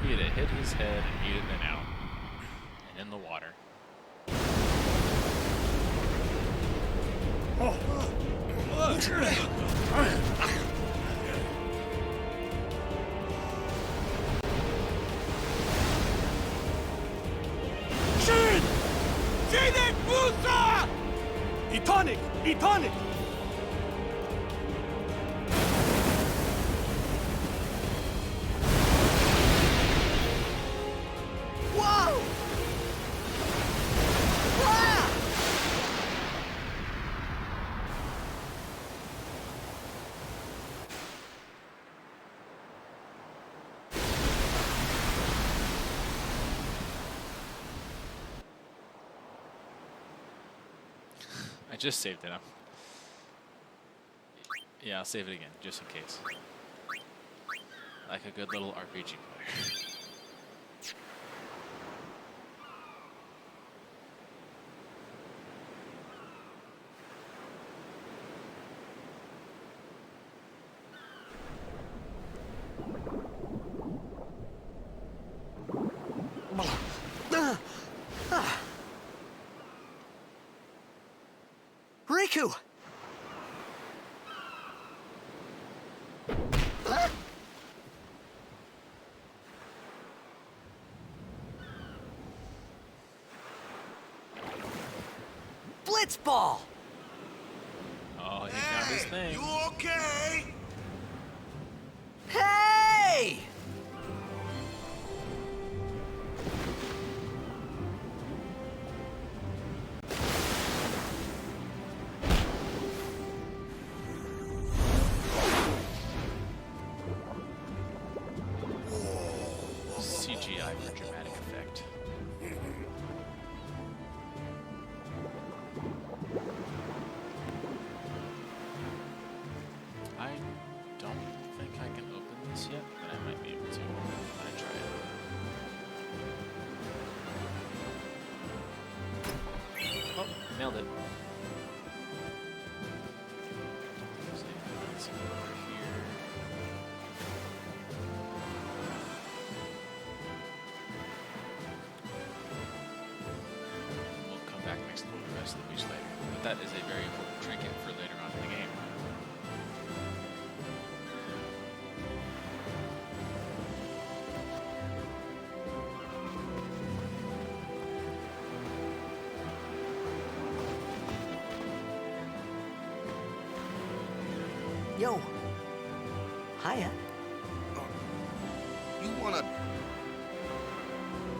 [SPEAKER 1] He had hit his head and eat it and out. And in the water.
[SPEAKER 8] Shin! Sinek Musa! Etonic! Etonic!
[SPEAKER 7] Whoa! Ah!
[SPEAKER 1] I just saved it. Yeah, I'll save it again, just in case. Like a good little RPG player.
[SPEAKER 2] Riku! Blitzball!
[SPEAKER 1] Oh, he found his thing.
[SPEAKER 8] You okay?
[SPEAKER 2] Hey!
[SPEAKER 1] CGI for dramatic effect. I don't think I can open this yet, but I might be able to when I try it. Oh, nailed it. Let's see over here. We'll come back and explore the rest of the beach later. But that is a very important trinket for later on in the game.
[SPEAKER 2] Yo. Hiya.
[SPEAKER 6] You wanna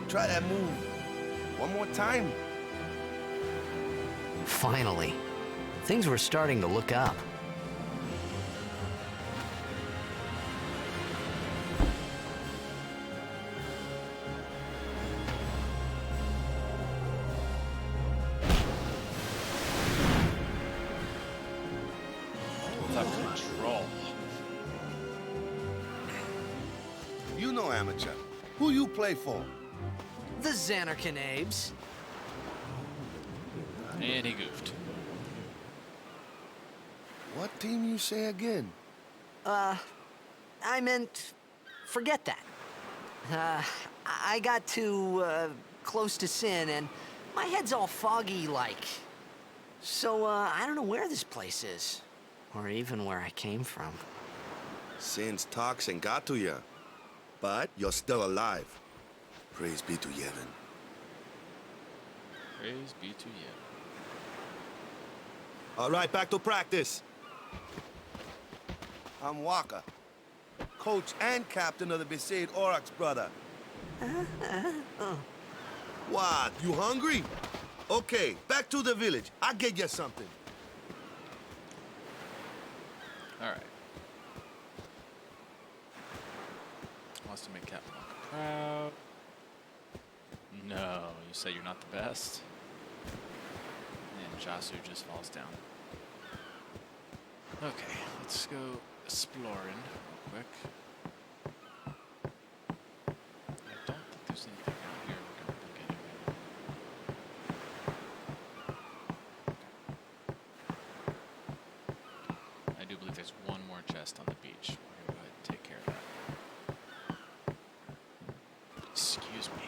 [SPEAKER 6] try that move one more time?
[SPEAKER 2] Finally. Things were starting to look up.
[SPEAKER 1] The control.
[SPEAKER 6] You know, amateur. Who you play for?
[SPEAKER 2] The Zanarkand Abes.
[SPEAKER 1] And he goofed.
[SPEAKER 6] What team you say again?
[SPEAKER 2] I meant, forget that. I got too, close to Sin, and my head's all foggy like. So, I don't know where this place is. Or even where I came from.
[SPEAKER 6] Sin's toxin got to you. But you're still alive. Praise be to Yevon.
[SPEAKER 1] Praise be to you.
[SPEAKER 6] All right, back to practice. I'm Waka, coach and captain of the Besaid Aurochs, brother. What, you hungry? Okay, back to the village. I'll get you something.
[SPEAKER 1] All right. Wants to make Captain Waka proud. No, you say you're not the best. And Jasu just falls down. Okay, let's go exploring real quick. I don't think there's anything out here we're gonna look at. I do believe there's one more chest on the beach. We're gonna go ahead and take care of that. Excuse me.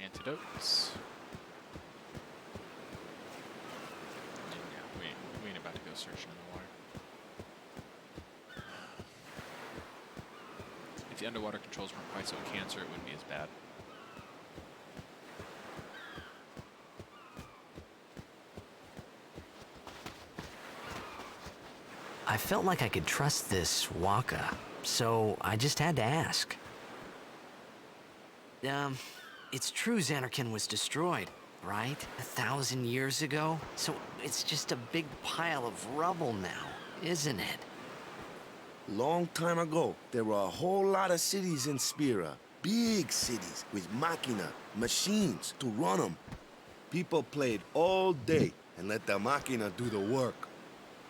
[SPEAKER 1] Antidotes. Yeah, we ain't about to go searching in the water. If the underwater controls weren't quite so cancer, it wouldn't be as bad.
[SPEAKER 2] I felt like I could trust this Waka, so I just had to ask. It's true Zanarkand was destroyed, right? 1,000 years ago? So it's just a big pile of rubble now, isn't it?
[SPEAKER 6] Long time ago, there were a whole lot of cities in Spira. Big cities with machina, machines to run them. People played all day and let the machina do the work.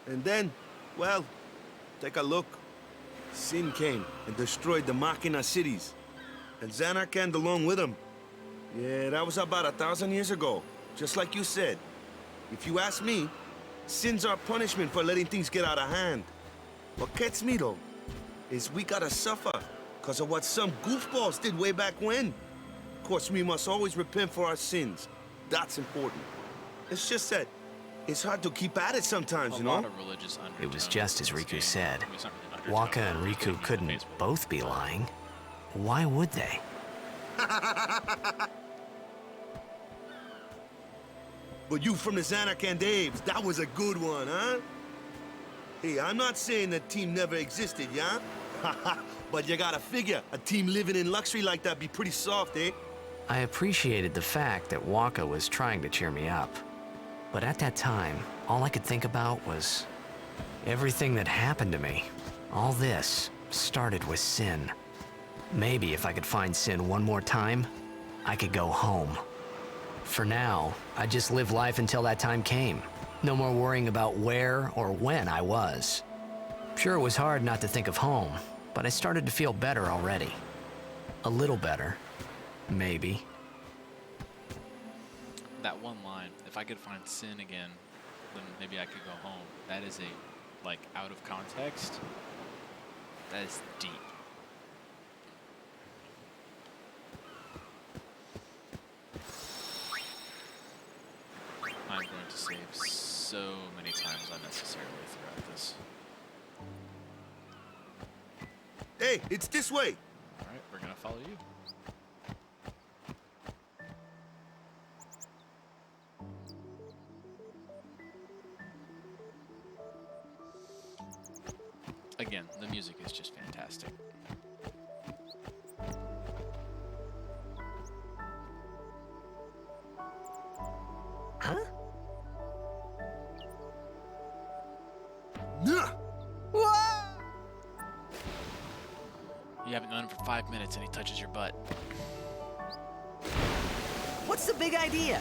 [SPEAKER 6] And then, well, take a look. Sin came and destroyed the machina cities. And Zanarkand along with him. Yeah, that was about 1,000 years ago. Just like you said. If you ask me, sin's our punishment for letting things get out of hand. What gets me, though, is we gotta suffer because of what some goofballs did way back when. Of course, we must always repent for our sins. That's important. It's just that it's hard to keep at it sometimes, you know?
[SPEAKER 1] A lot of religious undertones.
[SPEAKER 2] It was just as
[SPEAKER 1] in this
[SPEAKER 2] Riku
[SPEAKER 1] game.
[SPEAKER 2] said.
[SPEAKER 1] I mean, it's not really an
[SPEAKER 2] Waka
[SPEAKER 1] undertone,
[SPEAKER 2] and
[SPEAKER 1] it's
[SPEAKER 2] Riku
[SPEAKER 1] getting
[SPEAKER 2] couldn't
[SPEAKER 1] Facebook.
[SPEAKER 2] both be lying. Why would they?
[SPEAKER 6] But you from the Zanarkand Apes, that was a good one, huh? Hey, I'm not saying that team never existed, yeah? But you gotta figure, a team living in luxury like that be pretty soft, eh?
[SPEAKER 2] I appreciated the fact that Waka was trying to cheer me up. But at that time, all I could think about was everything that happened to me. All this started with Sin. Maybe if I could find Sin one more time, I could go home. For now, I just live life until that time came. No more worrying about where or when I was. Sure, it was hard not to think of home, but I started to feel better already. A little better. Maybe.
[SPEAKER 1] That one line, if I could find Sin again, then maybe I could go home. That is a, like, out of context, that is deep. I'm going to save so many times unnecessarily throughout this.
[SPEAKER 6] Hey, it's this way.
[SPEAKER 1] Alright, we're gonna follow you. Again, the music is just fantastic.
[SPEAKER 2] Huh?
[SPEAKER 6] Nah.
[SPEAKER 1] You haven't known him for 5 minutes and he touches your butt.
[SPEAKER 7] What's the big idea?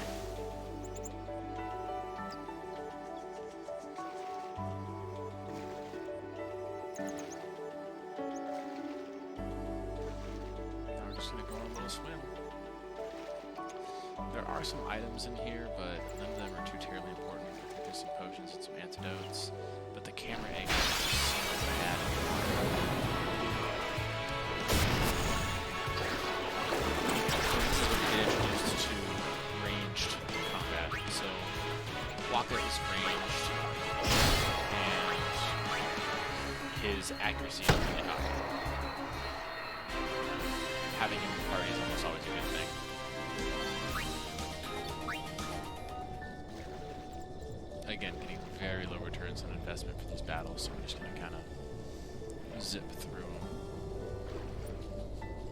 [SPEAKER 1] Now we're just gonna go on a little swim. There are some items in here, but none of them are too terribly important. I think there's some potions and some antidotes, but the camera angle is just so bad. Introduced to ranged combat. So Waka is ranged, and his his accuracy is really high. Having him in the party is almost always a good thing. Again, getting very low returns on investment for these battles, so I'm just going to kind of zip through them.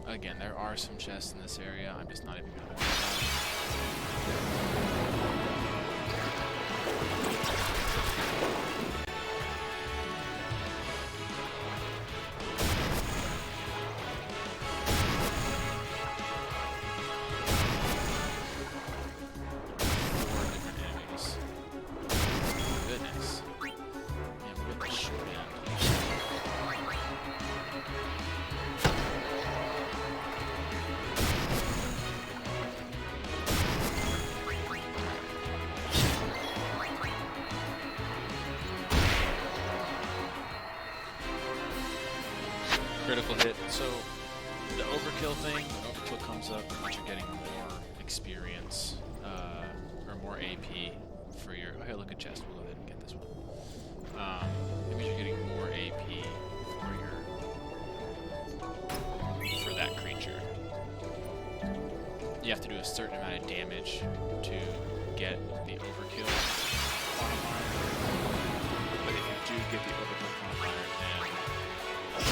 [SPEAKER 1] Again, there are some chests in this area. I'm just not even going to worry about them. Critical hit. So the overkill thing, when overkill comes up, it means you're getting more experience or more AP for your. Oh, hey, look at chest. We'll go ahead and get this one. It means you're getting more AP for that creature. You have to do a certain amount of damage to get the overkill quantifier. But if you do get the overkill quantifier, then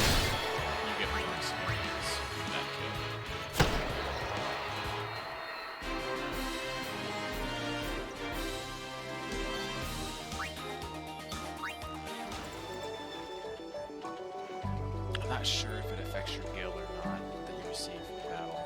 [SPEAKER 1] you get more experience from that kill. I'm not sure if it affects your gil or not that you receive from battle.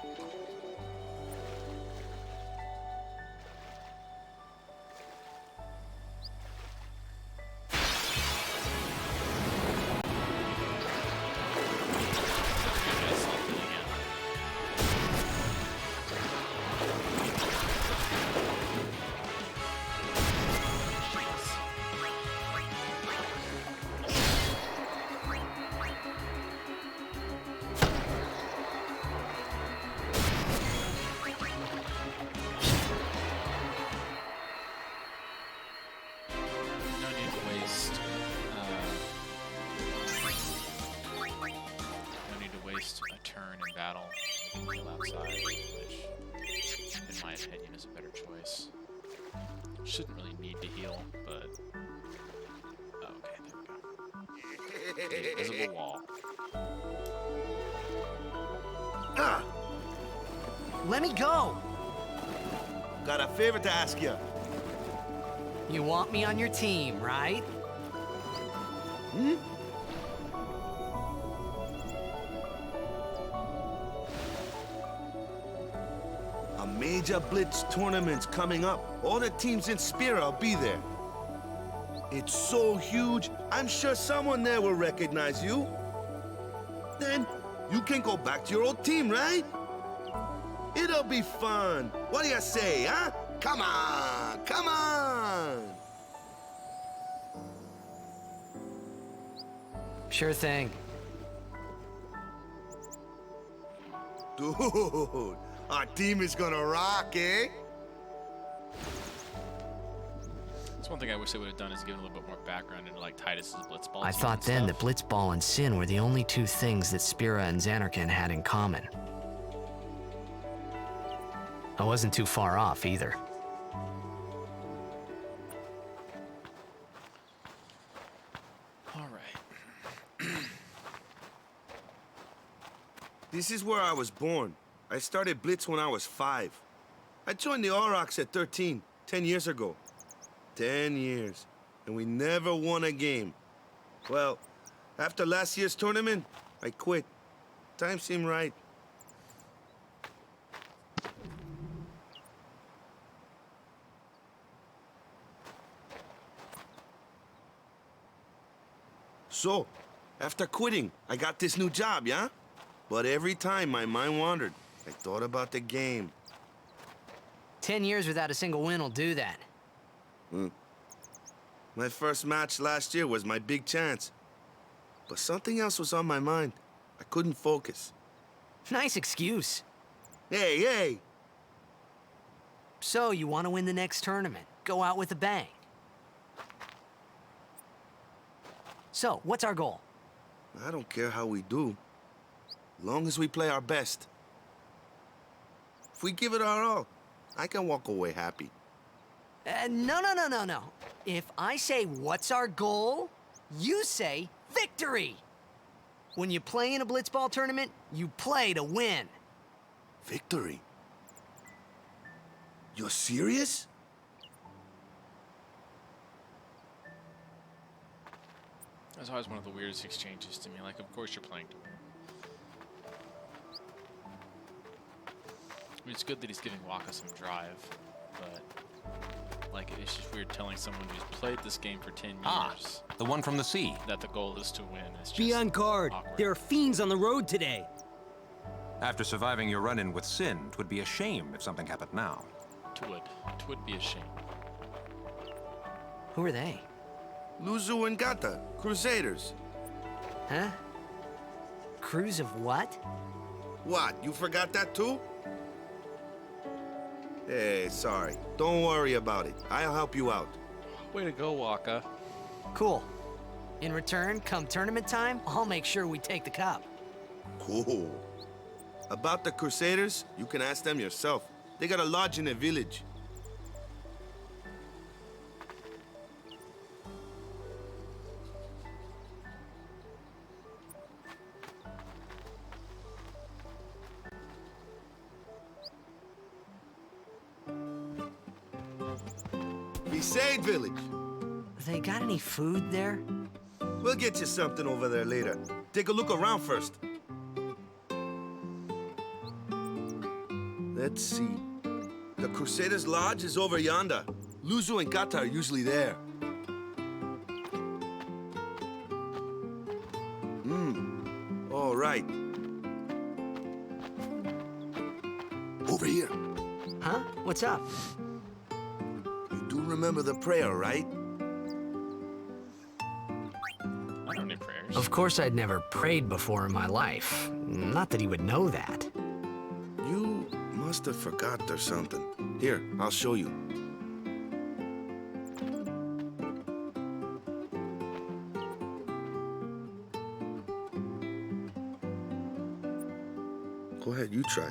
[SPEAKER 1] A turn in battle, you can heal outside, which, in my opinion, is a better choice. Shouldn't really need to heal, but... Oh, okay, there we go. The invisible wall.
[SPEAKER 7] Let me go!
[SPEAKER 6] Got a favor to ask you.
[SPEAKER 7] You want me on your team, right?
[SPEAKER 6] Hmm? A major blitz tournament's coming up. All the teams in Spira will be there. It's so huge, I'm sure someone there will recognize you. Then you can go back to your old team, right? It'll be fun. What do you say, huh? Come on, come on!
[SPEAKER 2] Sure thing.
[SPEAKER 6] Dude, our team is gonna rock, eh?
[SPEAKER 1] That's one thing I wish they would have done is given a little bit more background into like Titus's Blitzball.
[SPEAKER 2] I thought then that Blitzball and Sin were the only two things that Spira and Zanarkand had in common. I wasn't too far off either.
[SPEAKER 1] All right.
[SPEAKER 6] This is where I was born. I started Blitz when I was 5. I joined the Aurochs at 13, 10 years ago. 10 years, and we never won a game. Well, after last year's tournament, I quit. Time seemed right. So, after quitting, I got this new job, yeah? But every time my mind wandered, I thought about the game.
[SPEAKER 2] 10 years without a single win will do that.
[SPEAKER 6] My first match last year was my big chance. But something else was on my mind. I couldn't focus.
[SPEAKER 2] Nice excuse.
[SPEAKER 6] Hey, hey!
[SPEAKER 2] So, you want to win the next tournament? Go out with a bang. So, what's our goal?
[SPEAKER 6] I don't care how we do, long as we play our best. If we give it our all, I can walk away happy.
[SPEAKER 7] No. If I say what's our goal, you say victory. When you play in a blitzball tournament, you play to win.
[SPEAKER 6] Victory? You're serious?
[SPEAKER 1] That's always one of the weirdest exchanges to me. Like, of course you're playing to win. I mean, it's good that he's giving Waka some drive, but like, it's just weird telling someone who's played this game for 10 years
[SPEAKER 9] The one from the sea.
[SPEAKER 1] that the goal is to win. It's just
[SPEAKER 10] Be on guard.
[SPEAKER 1] awkward.
[SPEAKER 10] There are fiends on the road today.
[SPEAKER 9] After surviving your run-in with Sin, 'twould be a shame if something happened now.
[SPEAKER 1] Twould be a shame.
[SPEAKER 2] Who are they?
[SPEAKER 6] Luzu and Gata, Crusaders.
[SPEAKER 2] Huh? Crews of what?
[SPEAKER 6] What, you forgot that too? Hey, sorry. Don't worry about it. I'll help you out.
[SPEAKER 1] Way to go, Waka.
[SPEAKER 2] Cool. In return, come tournament time, I'll make sure we take the cup.
[SPEAKER 6] Cool. About the Crusaders, you can ask them yourself. They got a lodge in a village. Besaid village.
[SPEAKER 2] They got any food there?
[SPEAKER 6] We'll get you something over there later. Take a look around first. Let's see. The Crusaders' Lodge is over yonder. Luzu and Gata are usually there. All right. Over here.
[SPEAKER 2] Huh? What's up?
[SPEAKER 6] You do remember the prayer, right?
[SPEAKER 1] I don't need prayers.
[SPEAKER 2] Of course I'd never prayed before in my life. Not that he would know that.
[SPEAKER 6] You must have forgot or something. Here, I'll show you. Go ahead, you try.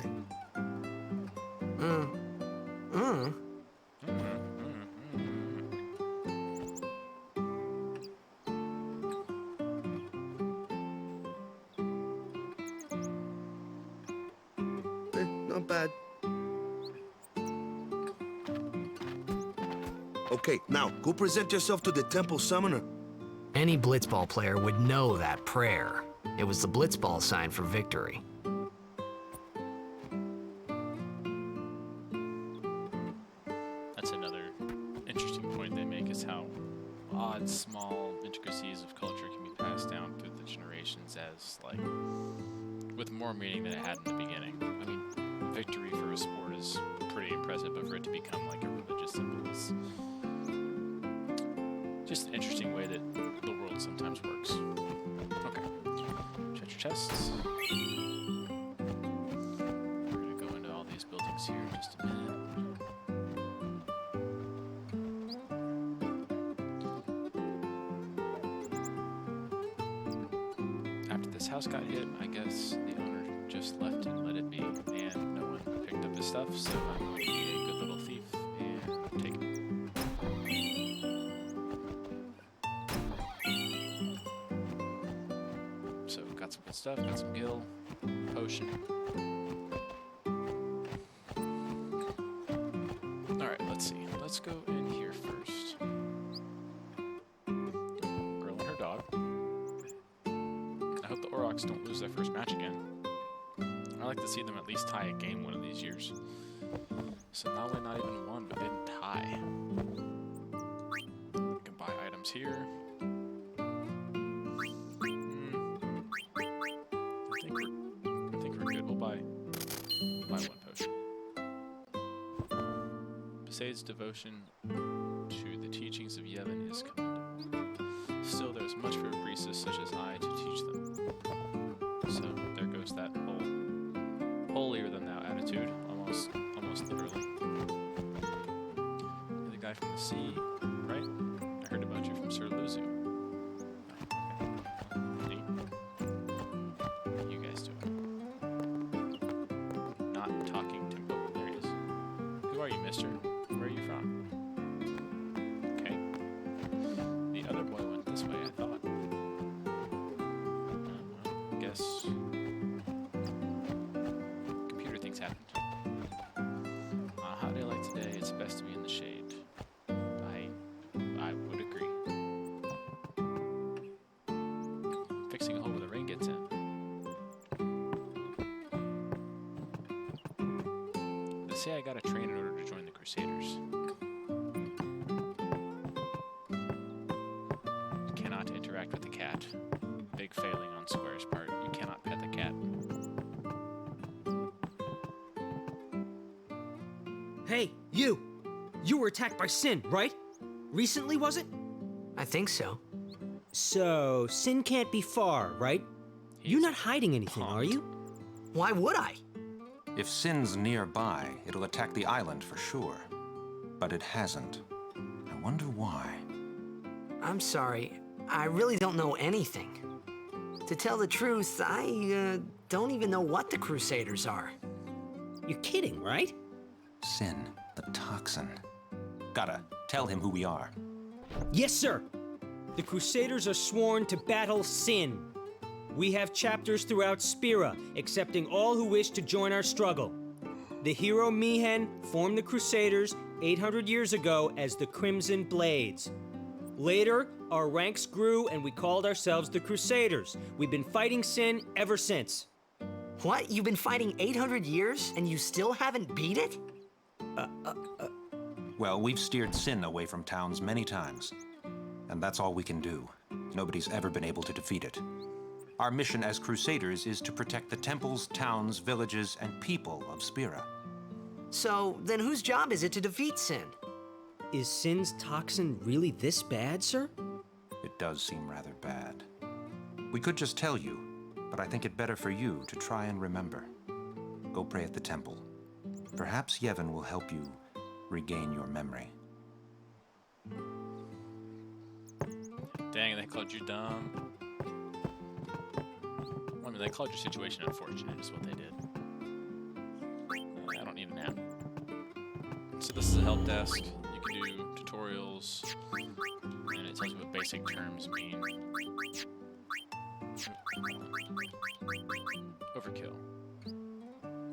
[SPEAKER 6] Not bad. Okay, now go present yourself to the temple summoner.
[SPEAKER 2] Any blitzball player would know that prayer. It was the blitzball sign for victory.
[SPEAKER 1] That's another interesting point they make, is how odd, small intricacies of culture can be passed down through the generations as, like, with more meaning than it had in the beginning. I mean, victory for a sport is pretty impressive, but for it to become like a religious symbol is just an interesting way that the world sometimes works. Okay. Check your chests. We're gonna go into all these buildings here in just a minute. After this house got hit, I guess the owner just left and let it be, and no one picked up his stuff, so I'm going to be a good little thief and take it. So, got some good stuff, got some gil, potion. Alright, let's see. Let's go in here first. Girl and her dog. I hope the Aurochs don't lose their first match again. I like to see them at least tie a game one of these years. So not only not even one, but didn't tie. You can buy items here. I think we're good. We'll buy one potion. Besaid's devotion to the teachings of Yevon is commendable. Still, there is much for a priestess such as I to teach them. So there goes that whole holier than thou attitude, almost literally. You're the guy from the sea, right? I heard about you from Sir Luzu. Oh, okay. Neat. are you, mister? Where are you from? Okay. The other boy went this way, I thought. Well, I guess computer things happened. On a hot day like today, it's best to be in the shade. I would agree. Fixing a hole where the rain gets in. They say I gotta train in order to join the Crusaders. You cannot interact with the cat. Big failing on Square's part. You cannot pet the cat.
[SPEAKER 10] Hey, you! You were attacked by Sin, right? Recently, was it?
[SPEAKER 7] I think so.
[SPEAKER 10] So, Sin can't be far, right? You're not hiding anything, are you?
[SPEAKER 7] Why would I?
[SPEAKER 9] If Sin's nearby, it'll attack the island for sure. But it hasn't. I wonder why.
[SPEAKER 7] I'm sorry. I really don't know anything. To tell the truth, I don't even know what the Crusaders are.
[SPEAKER 10] You're kidding, right?
[SPEAKER 9] Sin, the toxin. Gotta tell him who we are.
[SPEAKER 10] Yes, sir. The Crusaders are sworn to battle Sin. We have chapters throughout Spira, accepting all who wish to join our struggle. The hero Mihen formed the Crusaders 800 years ago as the Crimson Blades. Later, our ranks grew and we called ourselves the Crusaders. We've been fighting Sin ever since.
[SPEAKER 7] What? You've been fighting 800 years and you still haven't beat it?
[SPEAKER 9] Well, we've steered Sin away from towns many times. And that's all we can do. Nobody's ever been able to defeat it. Our mission as Crusaders is to protect the temples, towns, villages, and people of Spira.
[SPEAKER 7] So, then whose job is it to defeat Sin?
[SPEAKER 10] Is Sin's toxin really this bad, sir?
[SPEAKER 9] It does seem rather bad. We could just tell you, but I think it better for you to try and remember. Go pray at the temple. Perhaps Yevon will help you regain your memory.
[SPEAKER 1] Dang, they called you dumb. Well, I mean, they called your situation unfortunate, is what they did. I don't need a nap. So this is a help desk. You can do tutorials, and it tells you what basic terms mean. Overkill.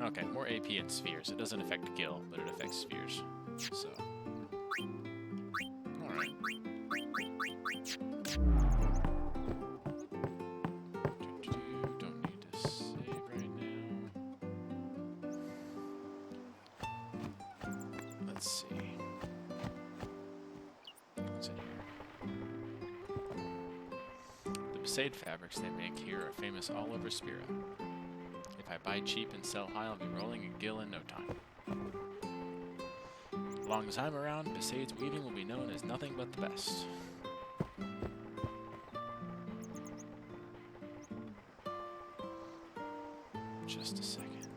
[SPEAKER 1] Okay, more AP and spheres. It doesn't affect Gil, but it affects spheres. So, alright. Don't need to save right now. Let's see. What's in here? The Besaid fabrics they make here are famous all over Spira. If I buy cheap and sell high, I'll be rolling in Gil in no time. As long as I'm around, Besaid's weaving will be known as nothing but the best. Just a second.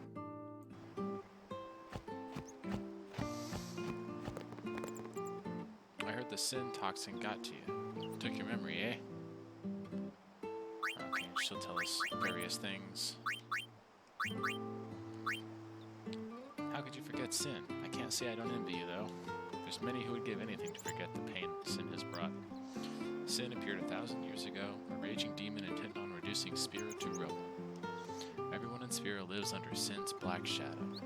[SPEAKER 1] I heard the Sin toxin got to you. Took your memory, eh? Okay, she'll tell us various things. How could you forget Sin? I can't say I don't envy you, though. There's many who would give anything to forget the pain Sin has brought. Sin appeared 1,000 years ago, a raging demon intent on reducing Spira to rubble. Everyone in Spira lives under Sin's black shadow.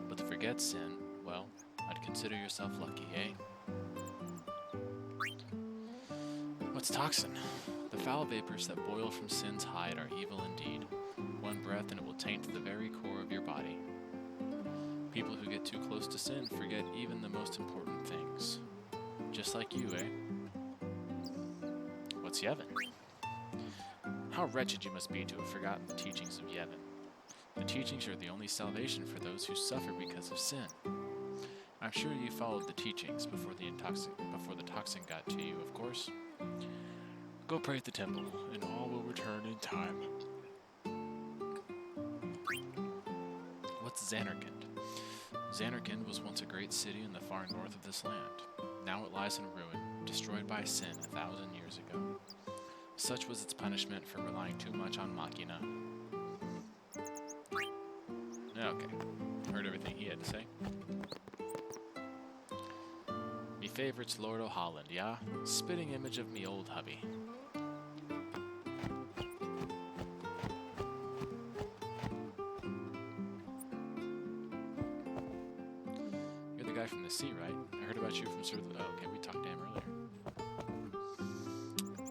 [SPEAKER 1] But to forget Sin, well, I'd consider yourself lucky, eh? What's toxin? The foul vapors that boil from Sin's hide are evil indeed. One breath and it will taint the very core of your body. People who get too close to Sin forget even the most important things. Just like you, eh? What's Yevon? How wretched you must be to have forgotten the teachings of Yevon. The teachings are the only salvation for those who suffer because of Sin. I'm sure you followed the teachings before the toxin got to you, of course. Go pray at the temple, and all will return in time. What's Zanarkand? Zanarkand was once a great city in the far north of this land. Now it lies in ruin, destroyed by Sin 1,000 years ago. Such was its punishment for relying too much on Machina. Okay, heard everything he had to say. favorite's Lord O'Holland, yeah? Spitting image of me old hubby. You're the guy from the sea, right? I heard about you from Sir... Oh, okay, we talked to him earlier.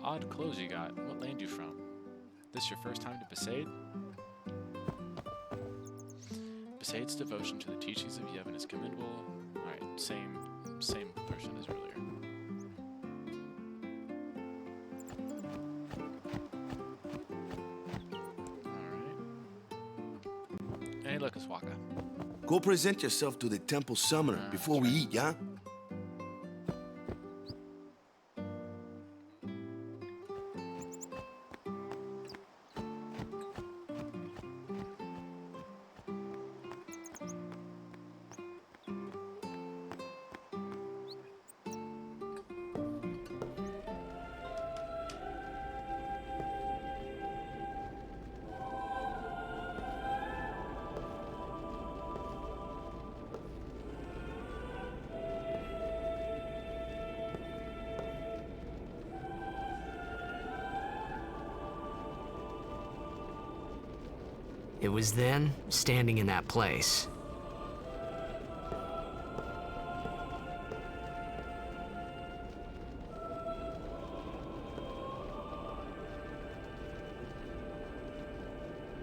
[SPEAKER 1] Odd clothes you got. What land you from? This your first time to Besaid? Besaid's devotion to the teachings of Yevon is commendable. Alright, same person as earlier. Alright. Hey, look, Aswaka.
[SPEAKER 6] Go present yourself to the temple summoner before we eat, yeah?
[SPEAKER 2] It was then, standing in that place,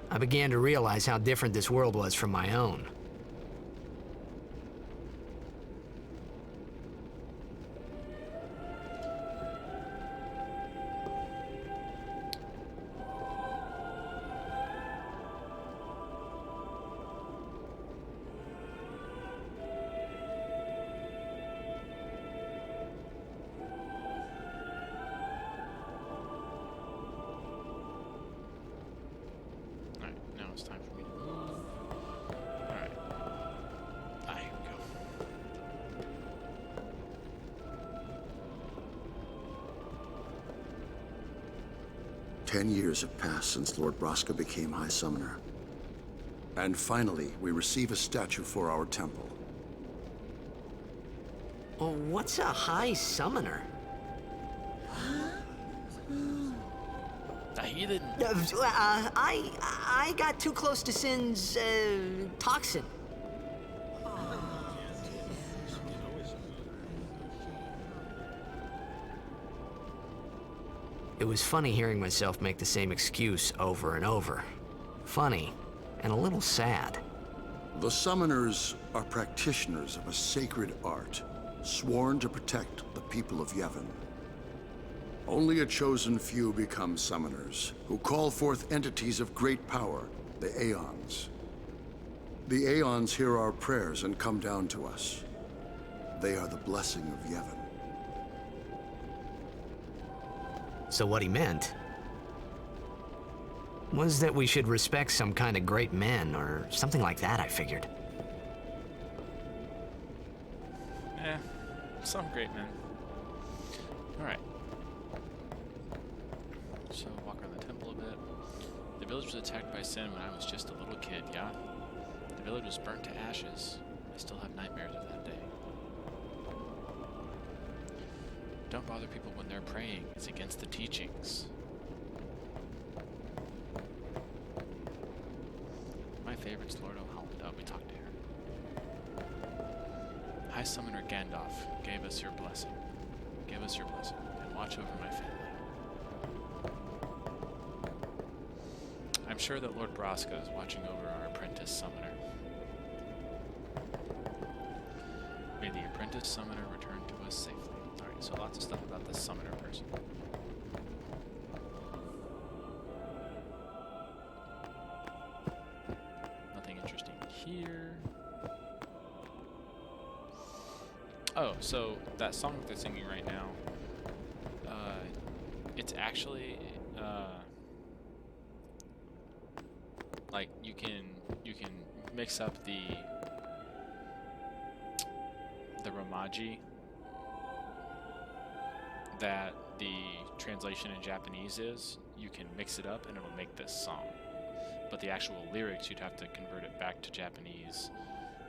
[SPEAKER 2] I began to realize how different this world was from my own.
[SPEAKER 1] Time for me to move. Alright. Here we go.
[SPEAKER 11] 10 years have passed since Lord Braska became High Summoner. And finally, we receive a statue for our temple.
[SPEAKER 2] Oh, what's a High Summoner?
[SPEAKER 1] A heathen.
[SPEAKER 7] I got too close to Sin's, toxin.
[SPEAKER 2] It was funny hearing myself make the same excuse over and over. Funny, and a little sad.
[SPEAKER 11] The Summoners are practitioners of a sacred art, sworn to protect the people of Yevon. Only a chosen few become Summoners, who call forth entities of great power, the Aeons. The Aeons hear our prayers and come down to us. They are the blessing of Yevon.
[SPEAKER 2] So what he meant was that we should respect some kind of great men, or something like that, I figured.
[SPEAKER 1] Some great men. Alright. So, walk around the temple a bit. The village was attacked by Sin when I was just a little kid, yeah? The village was burnt to ashes. I still have nightmares of that day. Don't bother people when they're praying. It's against the teachings. My favorite's Lord O'Holland. Oh, we talked to her. High Summoner Gandalf gave us your blessing. Give us your blessing, and watch over my family. I'm sure that Lord Braska is watching over our apprentice summoner. May the apprentice summoner return to us safely. Alright, so lots of stuff about this summoner person. Nothing interesting here. Oh, so that song that they're singing right now, it's actually, like you can mix up the Romaji that the translation in Japanese is. You can mix it up and it'll make this song. But the actual lyrics, you'd have to convert it back to Japanese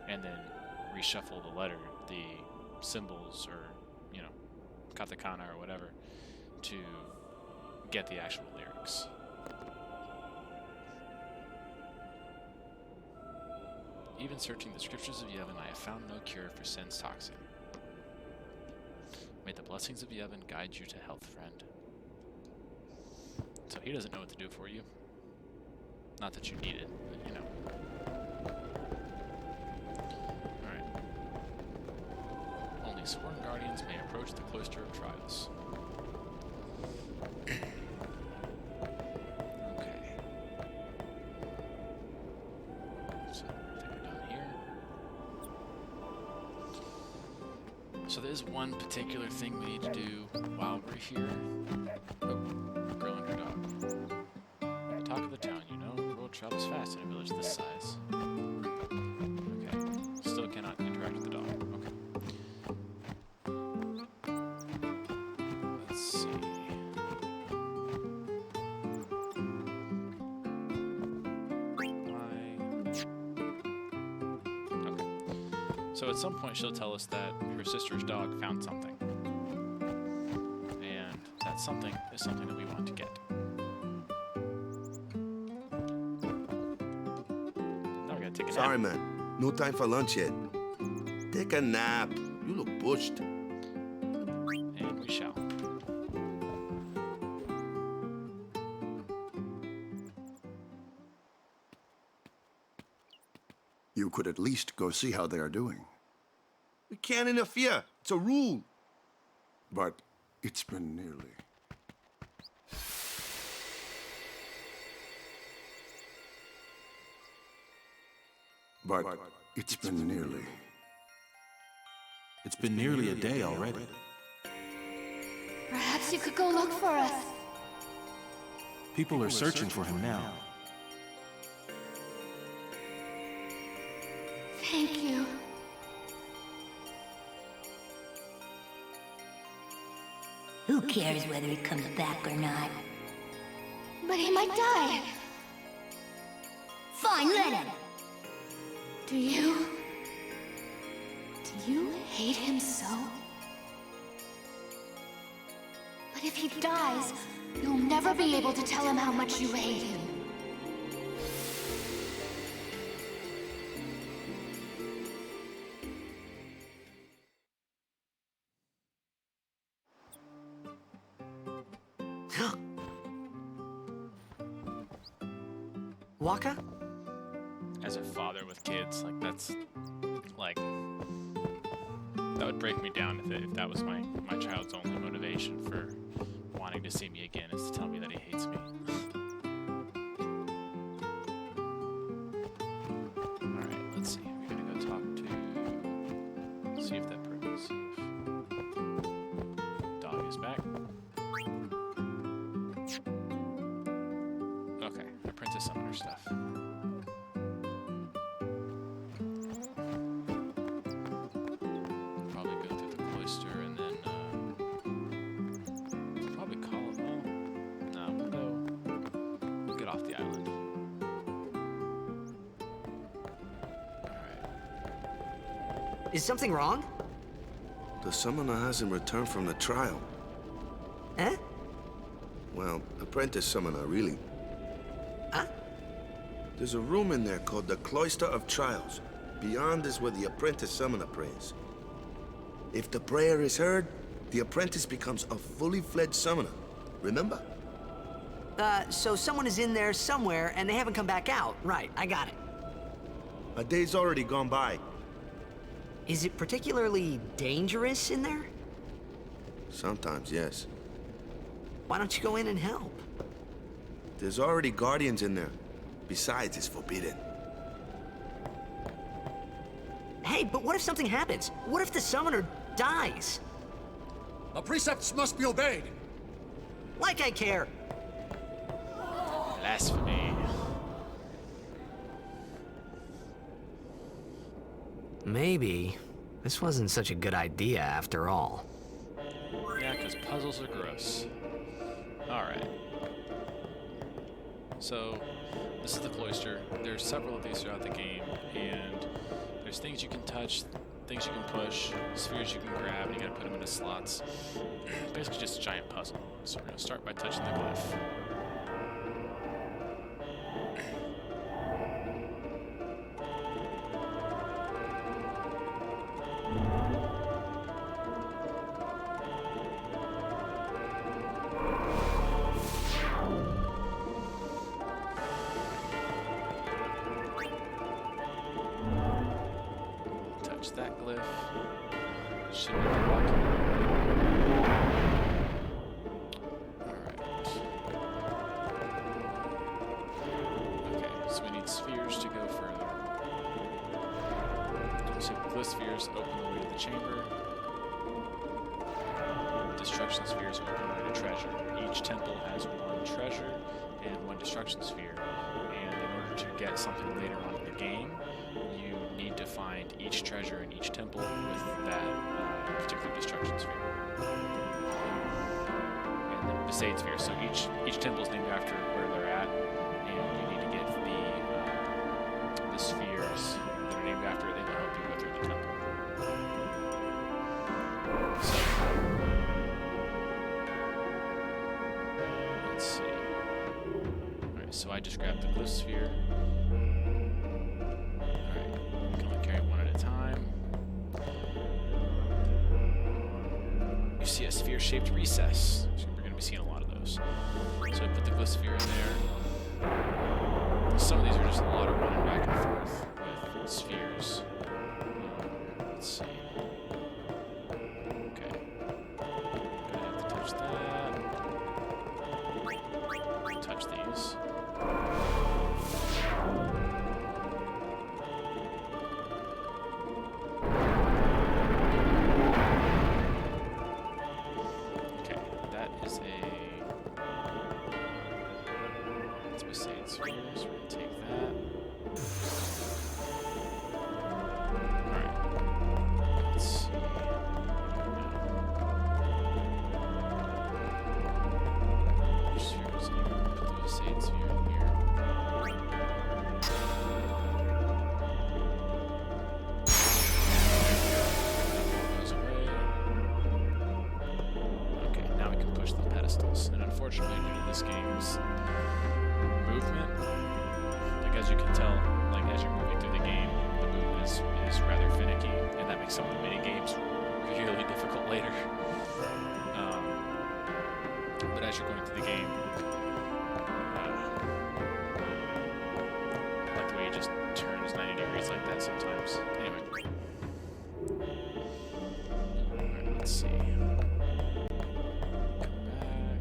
[SPEAKER 1] and then reshuffle the letter, the symbols or you know, katakana or whatever to get the actual lyrics. Even searching the scriptures of Yevon, I have found no cure for sin's toxin. May the blessings of Yevon guide you to health, friend. So he doesn't know what to do for you. Not that you need it, but you know. Alright. Only sworn guardians may approach the cloister of trials. Okay. So I think we're done here. So there's one particular thing we need to do while we're here. Oh, girl and her dog. Talk of the town, you know. The world travels fast in a village this size. Okay. Still cannot interact with the dog. Okay. Let's see. Okay. So at some point she'll tell us that her sister's dog found something. And that something is something that we want to get.
[SPEAKER 6] Sorry, man. No time for lunch yet. Take a nap. You look pushed.
[SPEAKER 1] And we shall.
[SPEAKER 11] You could at least go see how they are doing.
[SPEAKER 6] We can't interfere. It's a rule.
[SPEAKER 11] But it's been nearly. But it's been nearly.
[SPEAKER 8] It's been nearly a day already.
[SPEAKER 12] Perhaps you could go look for us.
[SPEAKER 8] People are searching for him now.
[SPEAKER 12] Thank you.
[SPEAKER 13] Who cares whether he comes back or not?
[SPEAKER 12] But he might die.
[SPEAKER 13] Fine, let him.
[SPEAKER 12] Do you hate him so? But if he dies, you'll never be able to tell him how much you hate him.
[SPEAKER 7] Waka?
[SPEAKER 1] As a father with kids, like that's like that would break me down if that was my child's only motivation for wanting to see me again is to tell me that he hates me. Alright, let's see. We're gonna go talk to see if that proves. Dog is back. Okay, apprentice summoner stuff.
[SPEAKER 7] Is something wrong?
[SPEAKER 6] The summoner hasn't returned from the trial.
[SPEAKER 7] Eh?
[SPEAKER 6] Well, apprentice summoner, really.
[SPEAKER 7] Huh?
[SPEAKER 6] There's a room in there called the Cloister of Trials. Beyond is where the apprentice summoner prays. If the prayer is heard, the apprentice becomes a fully fledged summoner. Remember?
[SPEAKER 7] So someone is in there somewhere and they haven't come back out. Right, I got it.
[SPEAKER 6] A day's already gone by.
[SPEAKER 7] Is it particularly dangerous in there?
[SPEAKER 6] Sometimes, yes.
[SPEAKER 7] Why don't you go in and help?
[SPEAKER 6] There's already guardians in there. Besides, it's forbidden.
[SPEAKER 7] Hey, but what if something happens? What if the summoner dies?
[SPEAKER 8] The precepts must be obeyed.
[SPEAKER 7] Like I care.
[SPEAKER 1] Blasphemy.
[SPEAKER 2] Maybe this wasn't such a good idea after all.
[SPEAKER 1] Yeah, because puzzles are gross. Alright. So, this is the cloister. There's several of these throughout the game, and there's things you can touch things you can push, spheres you can grab, and you gotta put them into slots. Basically just a giant puzzle. So we're gonna start by touching the glyph. Touch that glyph. Should be walking. Alright. Okay, so we need spheres to go further. So glyph spheres open the way to the chamber. Destruction spheres open the way to treasure. Each temple has one treasure and one destruction sphere. And in order to get something later on in the game, you need to find each treasure in each temple with that particular destruction sphere. And the Besaid sphere. So each temple is named after where they're at, and you need to get the spheres that are named after it. They will help you go through the temple. So let's see. All right, so I just grabbed the glyph sphere. See a sphere-shaped recess. So we're going to be seeing a lot of those. So I put the glyph sphere in there. Some of these are just a lot of running back and forth with spheres. Let's see. Okay. Gonna have to touch that. Touch these. Besaid spheres, we're gonna take that. Alright. Let's see. Which sphere was here? Put the Besaid sphere in here. Goes away. Okay, now we can push the pedestals. And unfortunately, due to this game's movement, like as you can tell, like as you're moving through the game, the movement is rather finicky, and that makes some of the mini games really difficult later. But as you're going through the game, like the way it just turns 90 degrees like that sometimes. Anyway, alright, let's see.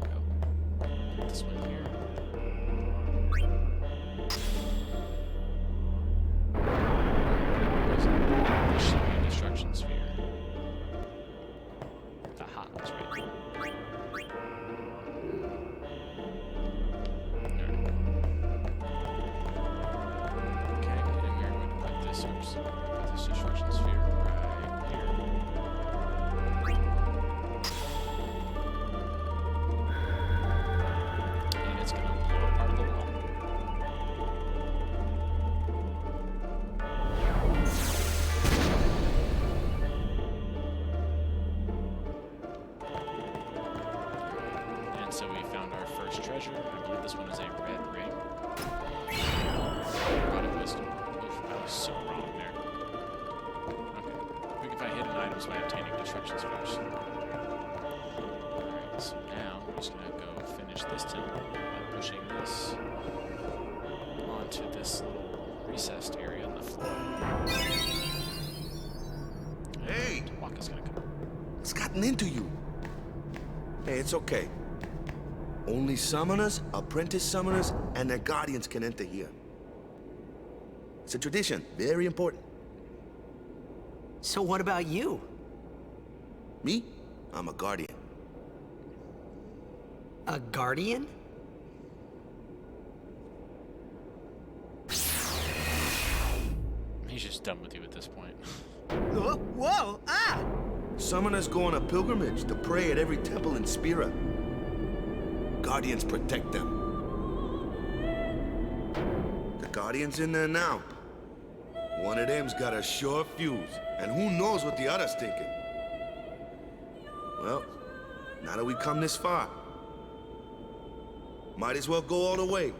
[SPEAKER 1] Come back. Oh, put this one here. Sphere. Aha, that's right. Okay, and we're going to put this destruction sphere right here. And it's going to blow apart the wall. So we found our first treasure. I believe this one is a red ring. Rod of Wisdom. Oof, I was so wrong there. Okay. We can find hidden items by obtaining destruction spheres. Alright, so now we're just going to go finish this temple by pushing this onto this little recessed area on the floor.
[SPEAKER 6] Hey!
[SPEAKER 1] Waka's going to come.
[SPEAKER 6] It's gotten into you. Hey, it's okay. Only summoners, apprentice summoners, and their guardians can enter here. It's a tradition, very important.
[SPEAKER 7] So what about you?
[SPEAKER 6] Me? I'm a guardian.
[SPEAKER 7] A guardian?
[SPEAKER 1] He's just done with you at this point.
[SPEAKER 7] Whoa! Ah!
[SPEAKER 6] Summoners go on a pilgrimage to pray at every temple in Spira. Guardians protect them. The Guardian's in there now. One of them's got a short fuse. And who knows what the other's thinking? Well, now that we come this far, might as well go all the way.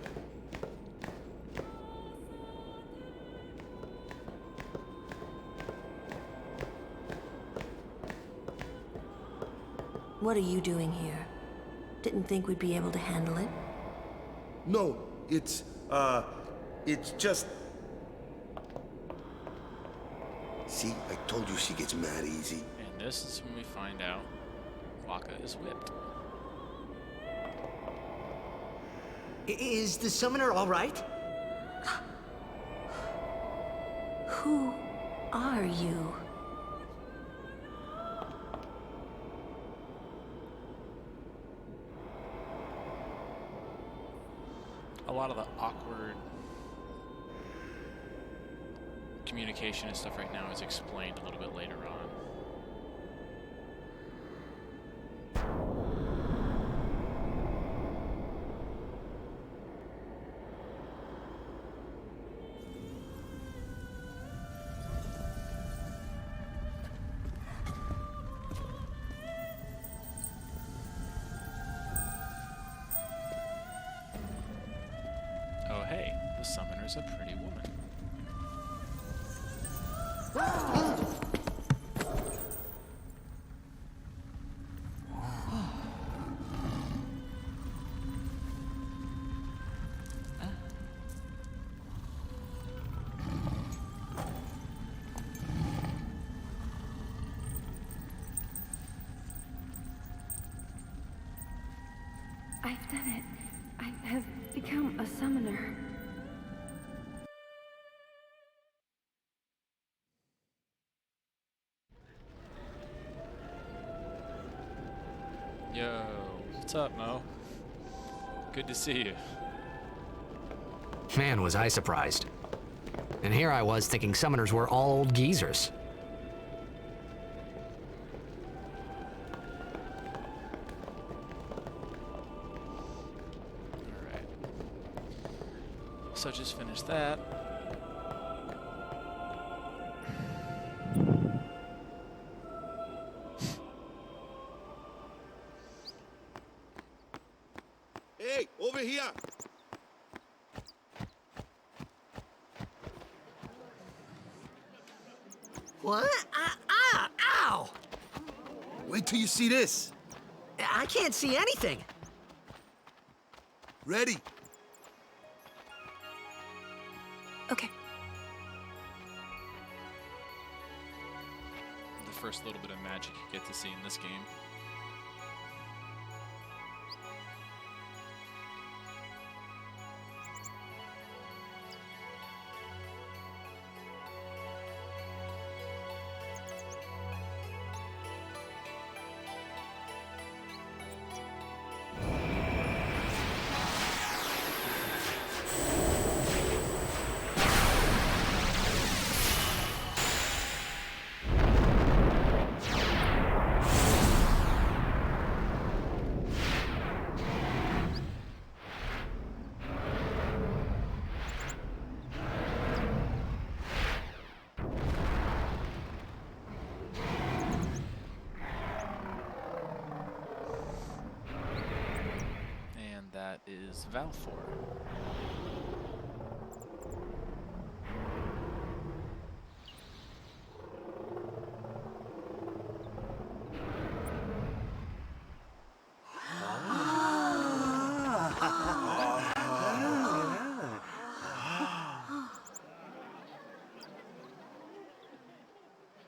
[SPEAKER 14] What are you doing here? Didn't think we'd be able to handle it?
[SPEAKER 6] No, it's just... See, I told you she gets mad easy.
[SPEAKER 1] And this is when we find out Waka is whipped.
[SPEAKER 7] Is the summoner all right?
[SPEAKER 14] Who are you?
[SPEAKER 1] A lot of the awkward communication and stuff right now is explained a little bit later on. Oh hey, the summoner's a pretty woman.
[SPEAKER 15] I've done it. I have become a summoner.
[SPEAKER 1] Yo, what's up, Mo? Good to see you.
[SPEAKER 2] Man, was I surprised. And here I was thinking summoners were all old geezers.
[SPEAKER 1] Alright. So just finished that.
[SPEAKER 6] Hey, over here!
[SPEAKER 7] What? Ow!
[SPEAKER 6] Wait till you see this.
[SPEAKER 7] I can't see anything.
[SPEAKER 6] Ready?
[SPEAKER 14] Okay.
[SPEAKER 1] The first little bit of magic you get to see in this game. That is Valfor.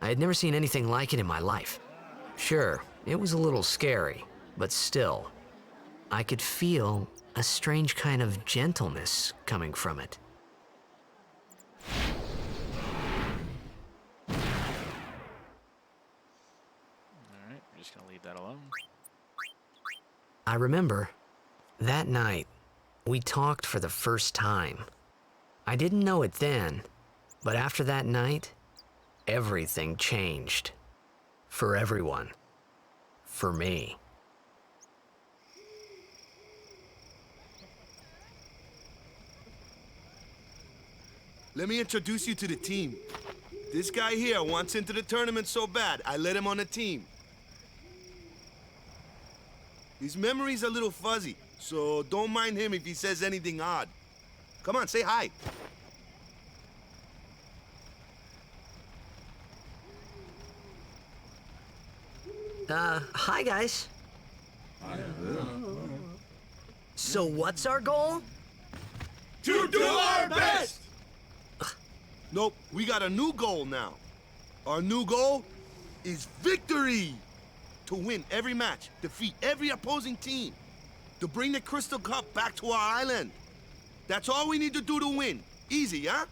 [SPEAKER 2] I had never seen anything like it in my life. Sure, it was a little scary, but still, I could feel a strange kind of gentleness coming from it.
[SPEAKER 1] Alright, we're just gonna leave that alone.
[SPEAKER 2] I remember, that night, we talked for the first time. I didn't know it then, but after that night, everything changed. For everyone. For me.
[SPEAKER 6] Let me introduce you to the team. This guy here wants into the tournament so bad, I let him on the team. His memory's a little fuzzy, so don't mind him if he says anything odd. Come on, say hi.
[SPEAKER 7] Hi, guys. So what's our goal?
[SPEAKER 6] To do our best! Nope, we got a new goal now. Our new goal is victory! To win every match, defeat every opposing team, to bring the Crystal Cup back to our island. That's all we need to do to win. Easy, huh?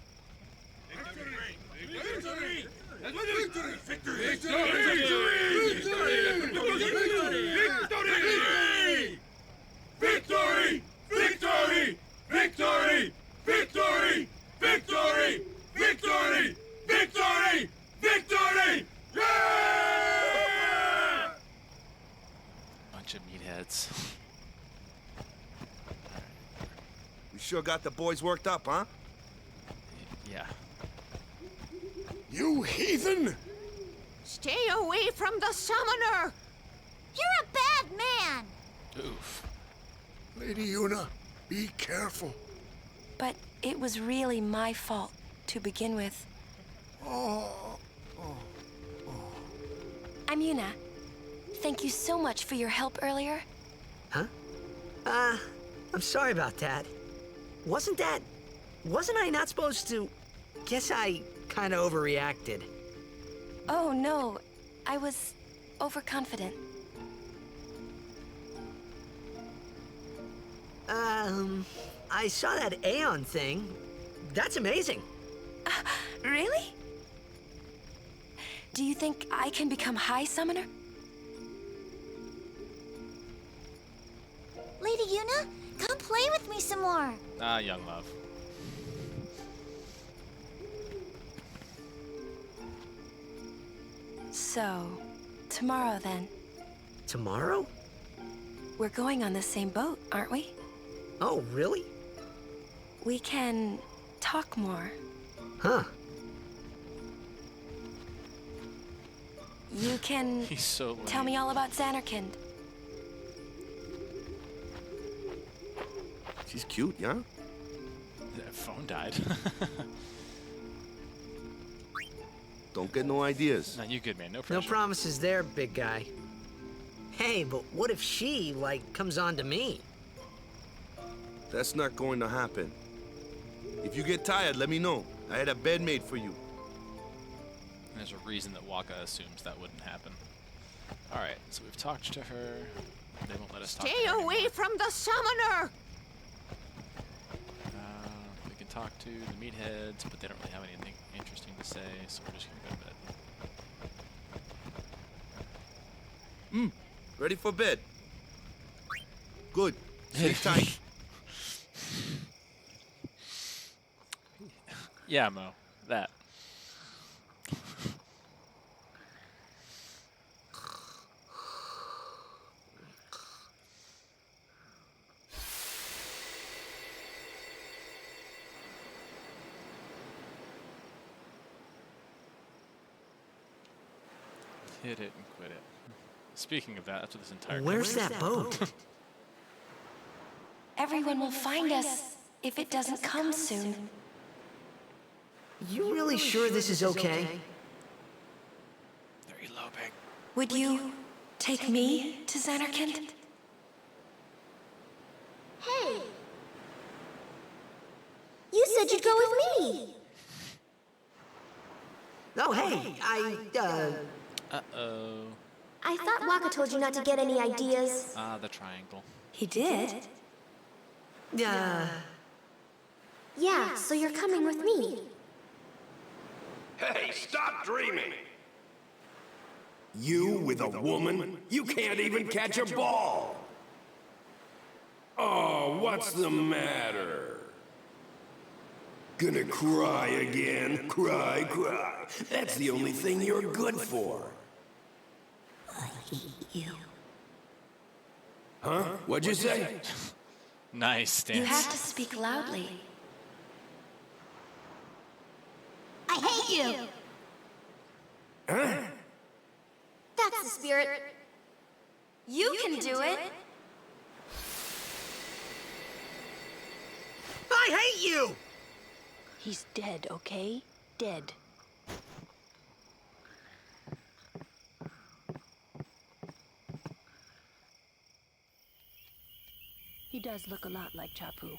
[SPEAKER 8] Victory! Victory! Victory! Victory! Victory! Victory! Victory! Victory! Victory! Victory! Victory! Victory! Yeah!
[SPEAKER 1] Bunch of meatheads.
[SPEAKER 6] We sure got the boys worked up, huh?
[SPEAKER 1] Yeah.
[SPEAKER 11] You heathen!
[SPEAKER 16] Stay away from the summoner!
[SPEAKER 3] You're a bad man!
[SPEAKER 1] Oof.
[SPEAKER 11] Lady Una, be careful.
[SPEAKER 14] But it was really my fault to begin with. I'm Yuna. Thank you so much for your help earlier.
[SPEAKER 7] Huh? I'm sorry about that. Wasn't I not supposed to? Guess I kind of overreacted.
[SPEAKER 14] Oh no, I was overconfident.
[SPEAKER 7] I saw that Aeon thing. That's amazing.
[SPEAKER 14] Really? Do you think I can become High Summoner?
[SPEAKER 3] Lady Yuna, come play with me some more.
[SPEAKER 1] Ah, young love.
[SPEAKER 14] So, tomorrow then.
[SPEAKER 7] Tomorrow?
[SPEAKER 14] We're going on the same boat, aren't we?
[SPEAKER 7] Oh, really?
[SPEAKER 14] We can talk more.
[SPEAKER 7] Huh.
[SPEAKER 14] You can
[SPEAKER 1] He's so lame.
[SPEAKER 14] tell me all about Zanarkand.
[SPEAKER 6] She's cute, yeah?
[SPEAKER 1] That phone died.
[SPEAKER 6] Don't get no ideas.
[SPEAKER 1] No, you good, man. No pressure.
[SPEAKER 7] No promises there, big guy. Hey, but what if she, comes on to me?
[SPEAKER 6] That's not going to happen. If you get tired, let me know. I had a bed made for you.
[SPEAKER 1] There's a reason that Waka assumes that wouldn't happen. Alright, so we've talked to her. They won't let us talk to
[SPEAKER 16] Stay
[SPEAKER 1] her
[SPEAKER 16] away
[SPEAKER 1] anymore.
[SPEAKER 16] from the summoner!
[SPEAKER 1] We can talk to the meatheads, but they don't really have anything interesting to say, so we're just gonna go to bed.
[SPEAKER 6] Ready for bed? Good. Stay tight.
[SPEAKER 1] Yeah, Mo. That. Hit it and quit it. Speaking of that, that's what this entire
[SPEAKER 7] Where's that boat?
[SPEAKER 14] Everyone will find us if it doesn't come soon.
[SPEAKER 7] You really sure this is okay?
[SPEAKER 1] They're eloping.
[SPEAKER 14] Would you take me to Zanarkand?
[SPEAKER 3] Hey! You said you'd go with me!
[SPEAKER 7] Oh, hey,
[SPEAKER 1] Uh-oh.
[SPEAKER 3] I thought Waka told you not to get any ideas.
[SPEAKER 1] Ah, the triangle.
[SPEAKER 14] He did?
[SPEAKER 3] Yeah, so you're coming with me.
[SPEAKER 5] Hey, stop dreaming! You with a woman? You can't even catch a ball! Oh, what's the matter? Gonna cry again? Cry, cry. That's the only thing you're good for.
[SPEAKER 13] I hate you.
[SPEAKER 5] Huh? What'd you say?
[SPEAKER 1] Nice stance.
[SPEAKER 14] You have to speak loudly.
[SPEAKER 3] I hate you! That's the spirit.
[SPEAKER 12] You can do it.
[SPEAKER 7] I hate you!
[SPEAKER 14] He's dead, okay? Dead. He does look a lot like Chapu.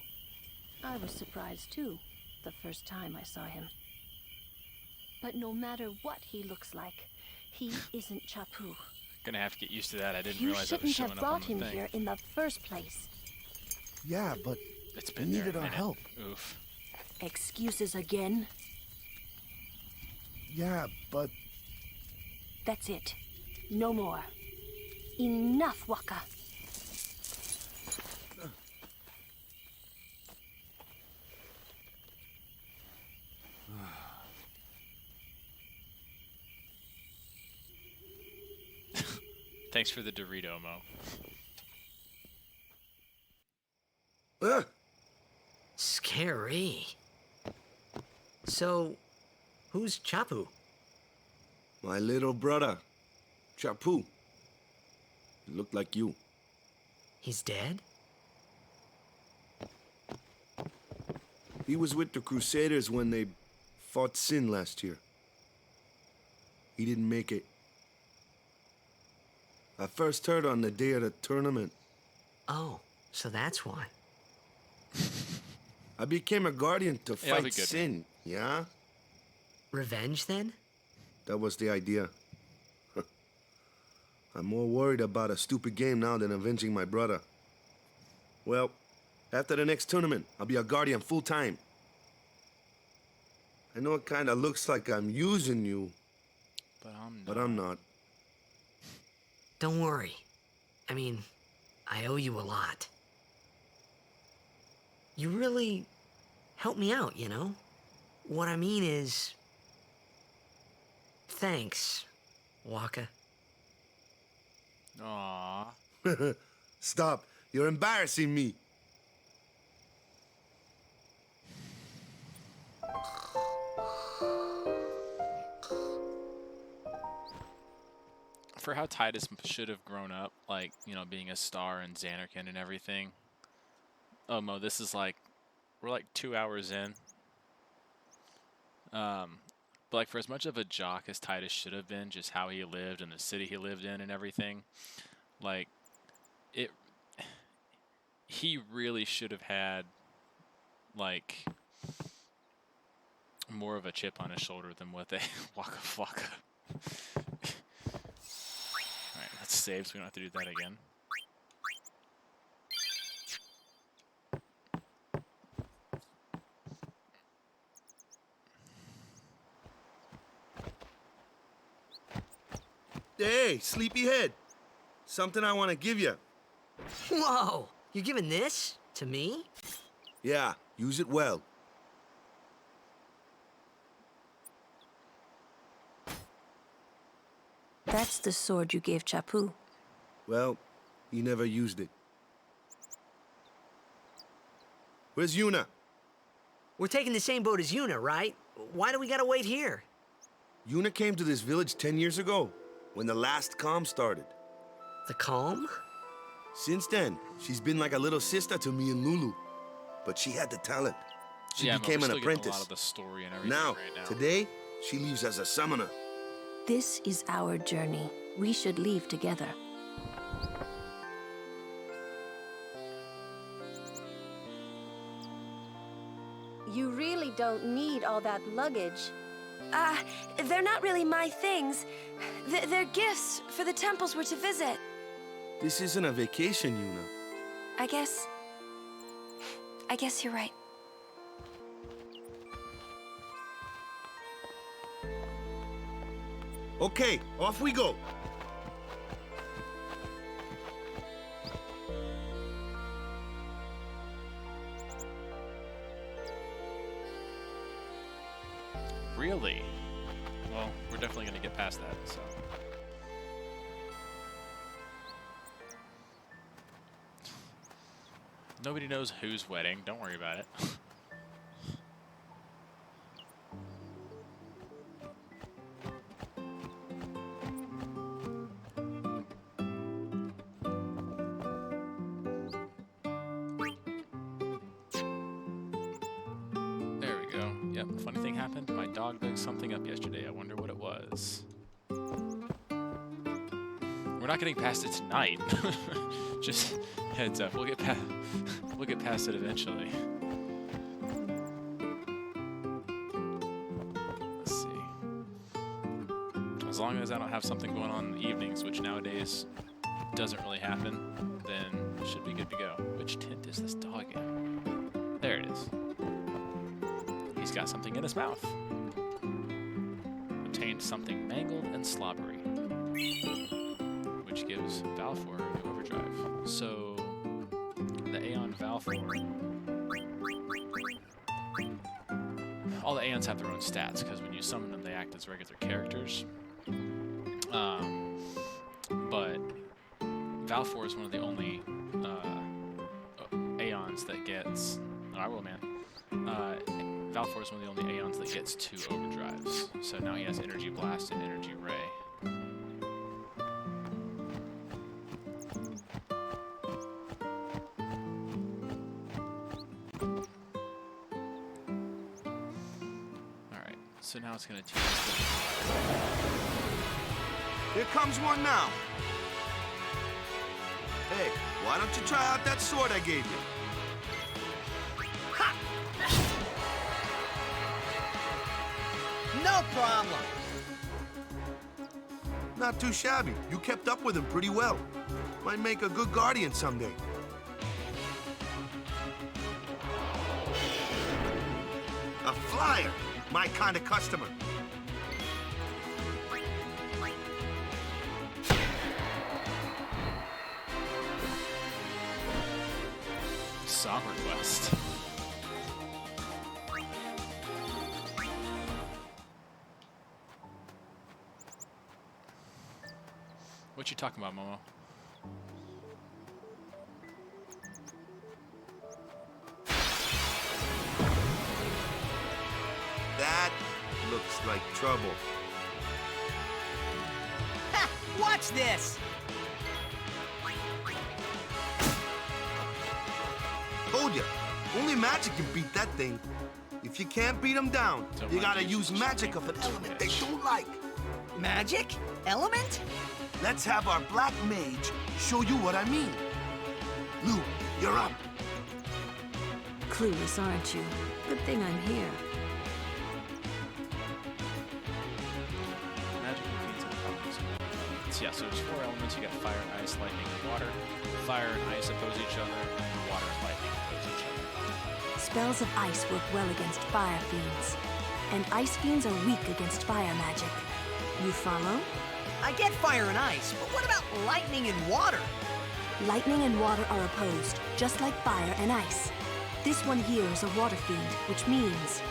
[SPEAKER 14] I was surprised too, the first time I saw him. But no matter what he looks like, he isn't Chapu.
[SPEAKER 1] Gonna have to get used to that. I didn't
[SPEAKER 14] You
[SPEAKER 1] realize that was
[SPEAKER 14] shouldn't
[SPEAKER 1] showing
[SPEAKER 14] have
[SPEAKER 1] up on
[SPEAKER 14] brought
[SPEAKER 1] the
[SPEAKER 14] him
[SPEAKER 1] thing.
[SPEAKER 14] here in the first place.
[SPEAKER 6] Yeah, but
[SPEAKER 1] It's
[SPEAKER 6] we
[SPEAKER 1] been there
[SPEAKER 6] needed
[SPEAKER 1] a
[SPEAKER 6] our
[SPEAKER 1] minute.
[SPEAKER 6] help.
[SPEAKER 1] Oof.
[SPEAKER 14] Excuses again?
[SPEAKER 6] Yeah, but
[SPEAKER 14] That's it. No more. Enough, Waka.
[SPEAKER 1] Thanks for the Dorito, Mo.
[SPEAKER 7] Scary. So, who's Chapu?
[SPEAKER 6] my little brother, Chapu. He looked like you.
[SPEAKER 7] He's dead?
[SPEAKER 6] He was with the Crusaders when they fought Sin last year. He didn't make it. I first heard on the day of the tournament.
[SPEAKER 7] Oh, so that's why.
[SPEAKER 6] I became a guardian to
[SPEAKER 1] Yeah, I'll be
[SPEAKER 6] fight
[SPEAKER 1] good,
[SPEAKER 6] Sin, yeah?
[SPEAKER 7] Revenge, then?
[SPEAKER 6] That was the idea. I'm more worried about a stupid game now than avenging my brother. Well, after the next tournament, I'll be a guardian full time. I know it kinda looks like I'm using you,
[SPEAKER 1] But
[SPEAKER 6] I'm not.
[SPEAKER 7] Don't worry. I mean, I owe you a lot. You really helped me out, you know? What I mean is... Thanks, Waka.
[SPEAKER 1] Aww.
[SPEAKER 6] Stop. You're embarrassing me.
[SPEAKER 1] For how Titus should have grown up, like, you know, being a star in Zanarkand and everything. Oh, Mo, this is like, we're like 2 hours in. But like, for as much of a jock as Titus should have been, just how he lived and the city he lived in and everything, like, he really should have had, like, more of a chip on his shoulder than what they Waka Flocka. Alright, let's save so we don't have to do that again.
[SPEAKER 6] Hey, sleepyhead. Something I want to give you.
[SPEAKER 7] Whoa! You're giving this to me?
[SPEAKER 6] Yeah, use it well.
[SPEAKER 14] That's the sword you gave Chapu.
[SPEAKER 6] Well, he never used it. Where's Yuna?
[SPEAKER 7] We're taking the same boat as Yuna, right? Why do we gotta wait here?
[SPEAKER 6] Yuna came to this village 10 years ago, when the last calm started.
[SPEAKER 7] The calm?
[SPEAKER 6] Since then, she's been like a little sister to me and Lulu. But she had the talent. She
[SPEAKER 1] yeah,
[SPEAKER 6] became
[SPEAKER 1] we're
[SPEAKER 6] an
[SPEAKER 1] still getting
[SPEAKER 6] apprentice.
[SPEAKER 1] a lot of the story and everything
[SPEAKER 6] Now,
[SPEAKER 1] right now.
[SPEAKER 6] today, she leaves as a summoner.
[SPEAKER 14] This is our journey. We should leave together.
[SPEAKER 17] You really don't need all that luggage.
[SPEAKER 12] They're not really my things. They're gifts for the temples we're to visit.
[SPEAKER 6] This isn't a vacation, Yuna.
[SPEAKER 12] I guess you're right.
[SPEAKER 6] Okay, off we go.
[SPEAKER 1] Really? Well, we're definitely going to get past that, so. Nobody knows whose wedding. Don't worry about it. Yep, funny thing happened. My dog dug something up yesterday. I wonder what it was. We're not getting past it tonight. Just heads up. We'll get past it eventually. Let's see. As long as I don't have something going on in the evenings, which nowadays doesn't really happen, then should be good to go. Which tent is this dog in? There it is. He's got something in his mouth. Obtained something mangled and slobbery, which gives Balfour new overdrive. So the Aeon Balfour, all the Aeons have their own stats because when you summon them, they act as regular characters. But Balfour is one of the only Aeons that gets. Oh, I will, man. Balfour is one of the only Aeons that gets 2 overdrives. So now he has Energy Blast and Energy Ray. Alright, so now it's going to teach us.
[SPEAKER 6] Here comes one now. Hey, why don't you try out that sword I gave you?
[SPEAKER 7] No problem.
[SPEAKER 6] Not too shabby. You kept up with him pretty well. Might make a good guardian someday. A flyer. My kind of customer.
[SPEAKER 1] Song request. What you talking about, Momo?
[SPEAKER 6] That looks like trouble.
[SPEAKER 7] Ha! Watch this!
[SPEAKER 6] Told ya, only magic can beat that thing. If you can't beat them down, you gotta use magic of an element they don't like.
[SPEAKER 7] Magic? Element?
[SPEAKER 6] Let's have our black mage show you what I mean. Lou, you're up.
[SPEAKER 15] Clueless, aren't you? Good thing I'm here.
[SPEAKER 1] Magical feats and properties. So yeah, so there's 4 elements. You got fire, ice, lightning, and water. Fire and ice oppose each other, and water and lightning oppose each other.
[SPEAKER 18] Spells of ice work well against fire fiends, and ice fiends are weak against fire magic. You follow?
[SPEAKER 7] I get fire and ice, but what about lightning and water?
[SPEAKER 18] Lightning and water are opposed, just like fire and ice. This one here is a water fiend, which means...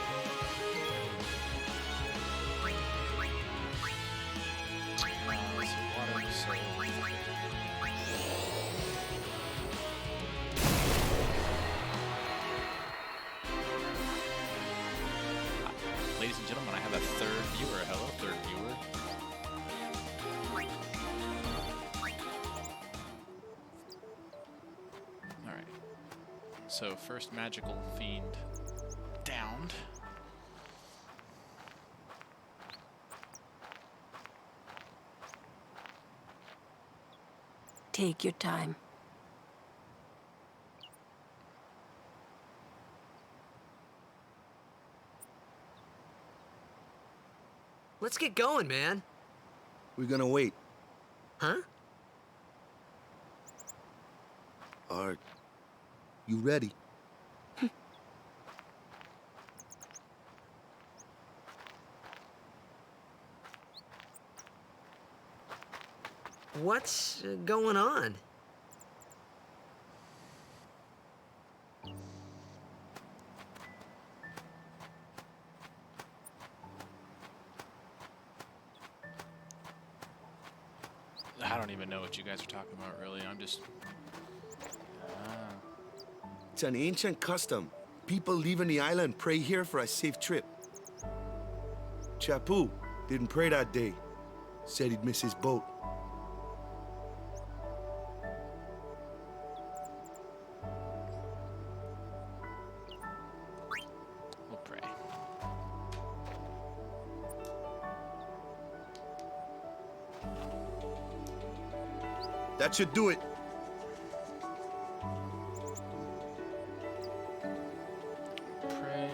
[SPEAKER 1] Ladies and gentlemen, I have a 3rd viewer. Hello, 3rd viewer. Alright. So, first magical fiend downed.
[SPEAKER 15] Take your time.
[SPEAKER 7] Let's get going, man.
[SPEAKER 6] We're gonna wait.
[SPEAKER 7] Huh?
[SPEAKER 6] Are you ready?
[SPEAKER 7] What's going on?
[SPEAKER 1] I don't even know what you guys are talking about, really. I'm just...
[SPEAKER 6] It's an ancient custom. People leaving the island pray here for a safe trip. Chapu didn't pray that day. Said he'd miss his boat.
[SPEAKER 1] We'll pray.
[SPEAKER 6] That should do it.
[SPEAKER 1] Pray.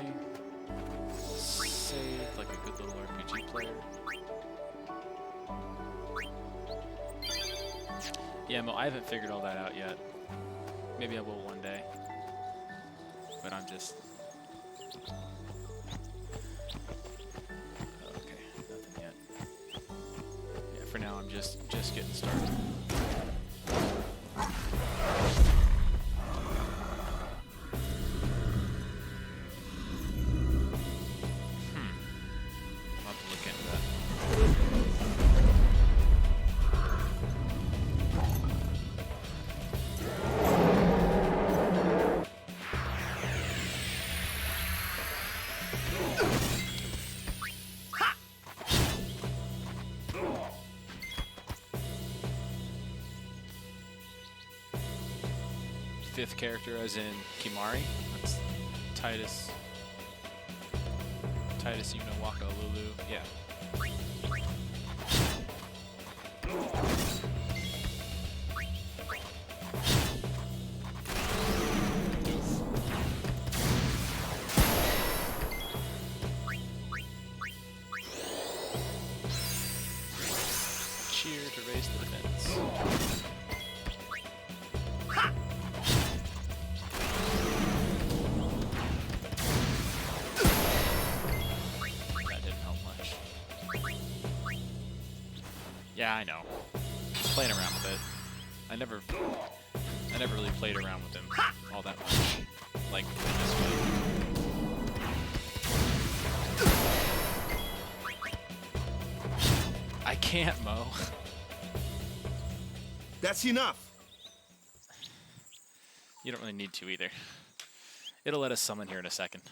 [SPEAKER 1] Save like a good little RPG player. Yeah, Mo, I haven't figured all that out yet. Maybe I will one day. But I'm just... Okay, nothing yet. Yeah, for now I'm just getting started. I'll have to look into that. Fifth character as in Kimari. That's Titus. Titus Unawaka Lulu. Yeah. Cheer to raise the defense. Yeah, I know. Just playing around with it. I never really played around with him all that much. Like in this way. I can't, Mo.
[SPEAKER 6] That's enough.
[SPEAKER 1] You don't really need to either. It'll let us summon here in a second.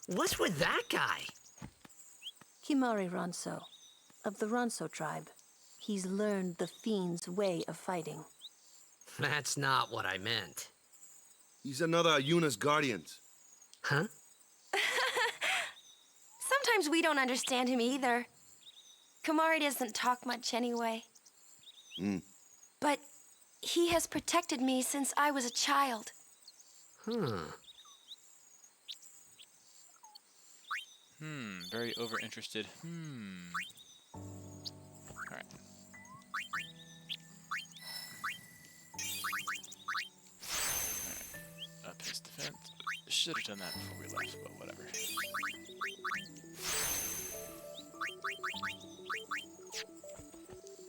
[SPEAKER 7] What's with that guy?
[SPEAKER 14] Kimari Ronso, of the Ronso tribe. He's learned the Fiend's way of fighting.
[SPEAKER 7] That's not what I meant.
[SPEAKER 6] He's another Yuna's guardians.
[SPEAKER 7] Huh?
[SPEAKER 19] Sometimes we don't understand him either. Kimari doesn't talk much anyway. But he has protected me since I was a child.
[SPEAKER 1] Very overinterested. Alright. Up his defense. Should have done that before we left, but whatever.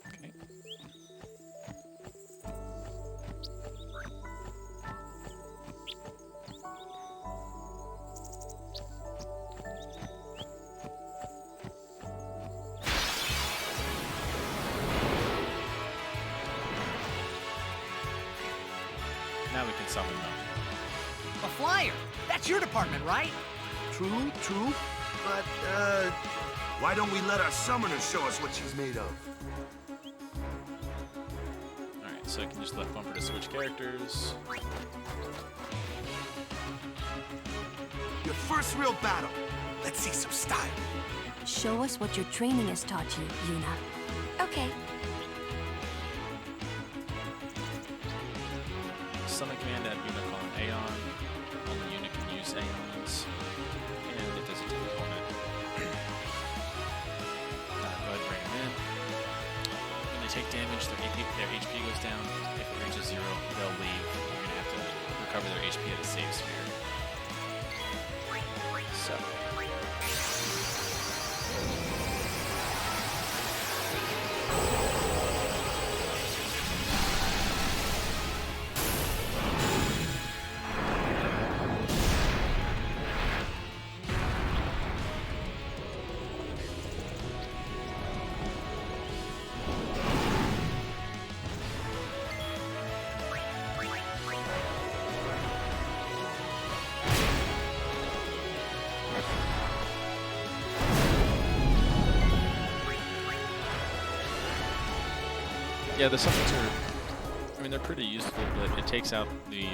[SPEAKER 1] Okay. Now we can summon them.
[SPEAKER 7] A flyer! That's your department, right?
[SPEAKER 6] True. But, why don't we let our summoner show us what she's made of?
[SPEAKER 1] Alright, so I can just left bumper to switch characters.
[SPEAKER 6] Your first real battle. Let's see some style.
[SPEAKER 18] Show us what your training has taught you, Yuna.
[SPEAKER 19] Okay.
[SPEAKER 1] Summon command at Yuna call an Aeon. Only Yuna can use Aeons. And if there's a team opponent, go ahead and bring them in. When they take damage, their HP goes down. If it reaches 0, they'll leave. You're going to have to recover their HP at a save sphere. So. Yeah, the summons are, I mean, they're pretty useful, but it takes out the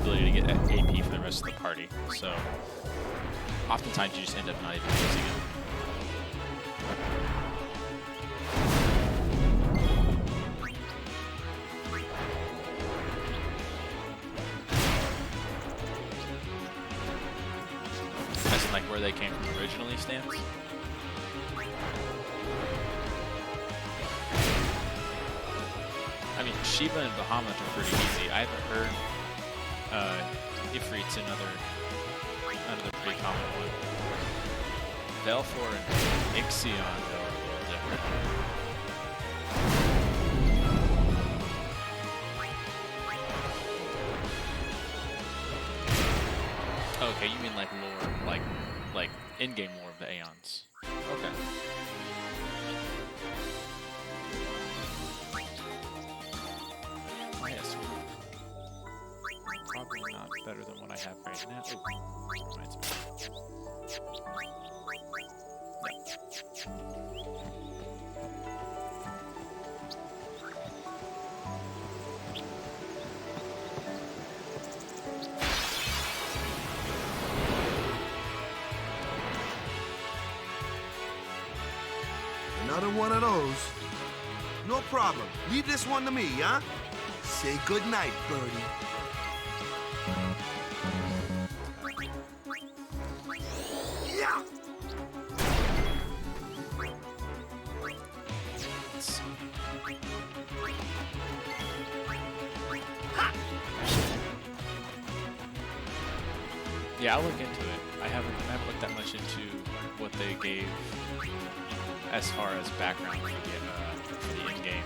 [SPEAKER 1] ability to get AP for the rest of the party. So, oftentimes you just end up not even using it. where they came from originally stands. I mean, Shiva and Bahamut are pretty easy. I haven't heard Ifrit's another pretty common one. Velfor and Ixion though are a little different. Okay, you mean like lore, like in-game lore of the Aeons. Okay. Oh, yes. Probably not better than what I have right now. Oh, reminds me.
[SPEAKER 6] Another one of those. No problem. Leave this one to me, huh? Say good night, birdie. Yeah.
[SPEAKER 1] Yeah, I'll look into it. I haven't looked that much into what they gave as far as background for the in-game,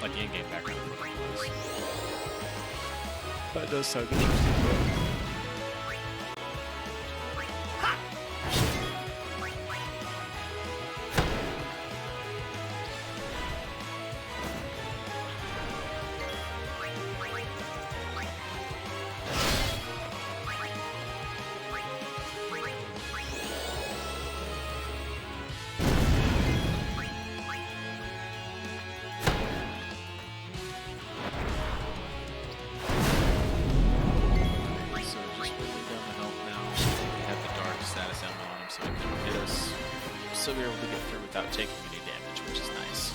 [SPEAKER 1] like the in-game background for what it was. But it does sound interesting. So we were able to get through without taking any damage, which is nice.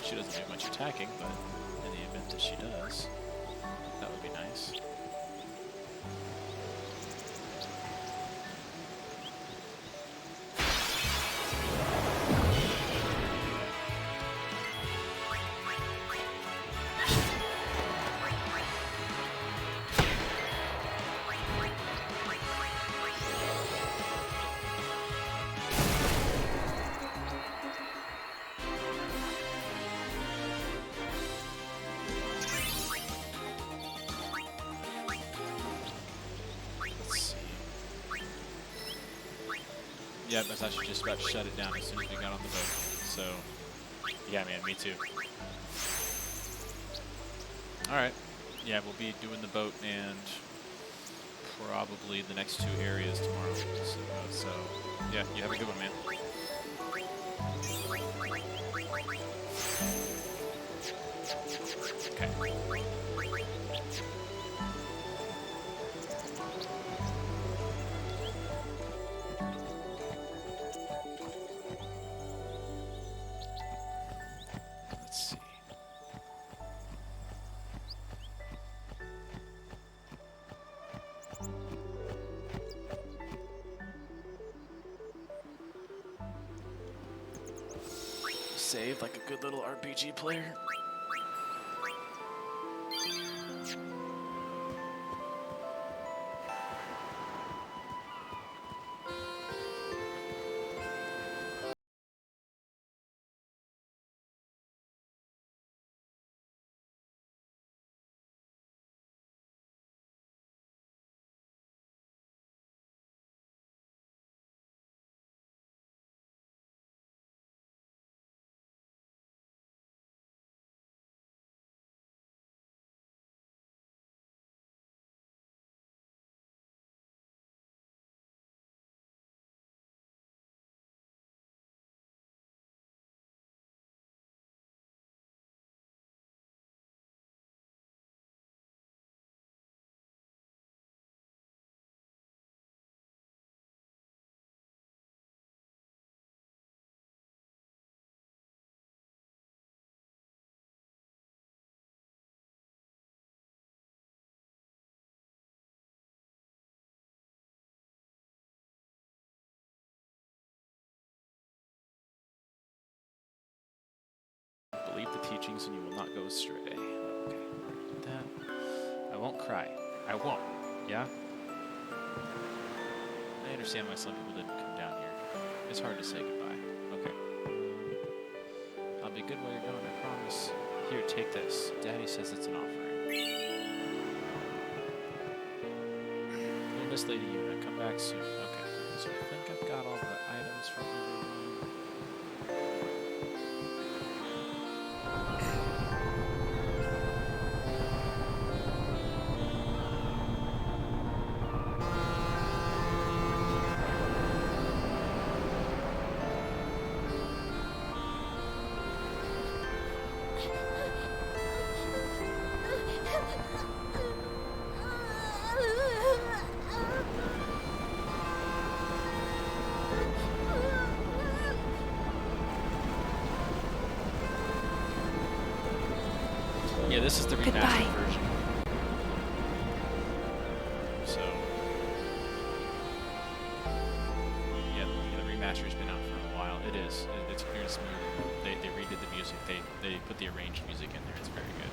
[SPEAKER 1] She doesn't do much attacking, but in the event that she does, that would be nice. Yeah, I was actually just about to shut it down as soon as we got on the boat. So, yeah, man, me too. Alright. Yeah, we'll be doing the boat and probably the next 2 areas tomorrow. So yeah, you have a good one, man. Okay. Save like a good little RPG player. teachings and you will not go astray. Okay, do that. I won't cry. I won't. Yeah? I understand why some people didn't come down here. It's hard to say goodbye. Okay. I'll be good while you're gone, I promise. Here, take this. Daddy says it's an offering. We'll miss Lady Yuna. Come back soon. Okay. So I think I've got all the items from everyone. Yeah, this is the remastered version. So, yeah, the remaster's been out for a while. It is. It's clear and smooth. They redid the music. They put the arranged music in there. It's very good.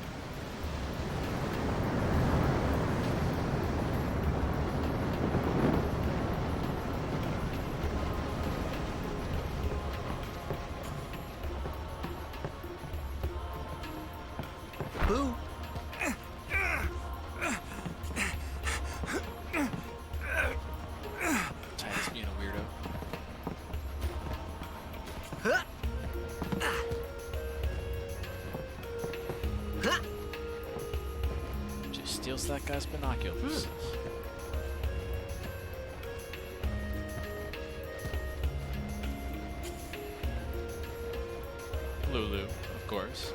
[SPEAKER 7] Boo!
[SPEAKER 1] Titus being a weirdo. Just steals that guy's binoculars. Lulu, of course.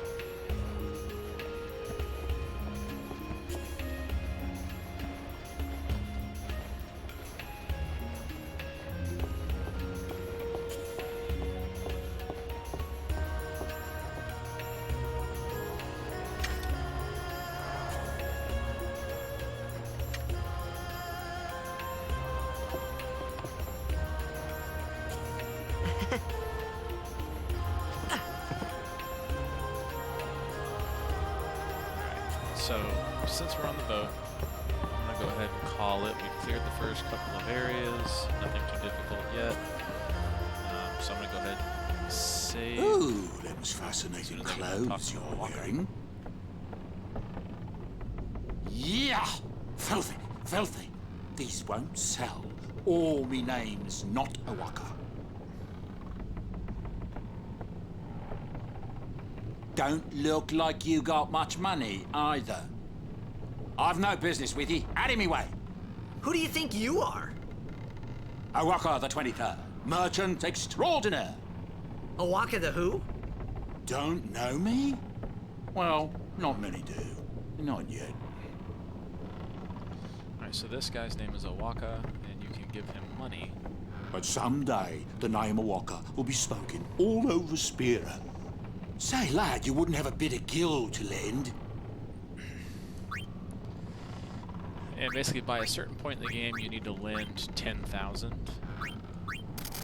[SPEAKER 1] So, since we're on the boat, I'm going to go ahead and call it. We've cleared the first couple of areas. Nothing too difficult yet. So I'm going to go ahead and save.
[SPEAKER 11] Ooh, them's fascinating clothes you're wearing. Yeah! Filthy, filthy. These won't sell. Or me name's not a Waka. Don't look like you got much money, either. I've no business with you. Out of me way.
[SPEAKER 7] Who do you think you are?
[SPEAKER 11] Awaka the 23rd. Merchant extraordinaire.
[SPEAKER 7] Awaka the who?
[SPEAKER 11] Don't know me? Well, not many do. Not yet.
[SPEAKER 1] Alright, so this guy's name is Awaka, and you can give him money.
[SPEAKER 11] But someday, the name Awaka will be spoken all over Spira. Say, lad, you wouldn't have a bit of gill to lend?
[SPEAKER 1] And basically, by a certain point in the game, you need to lend 10,000.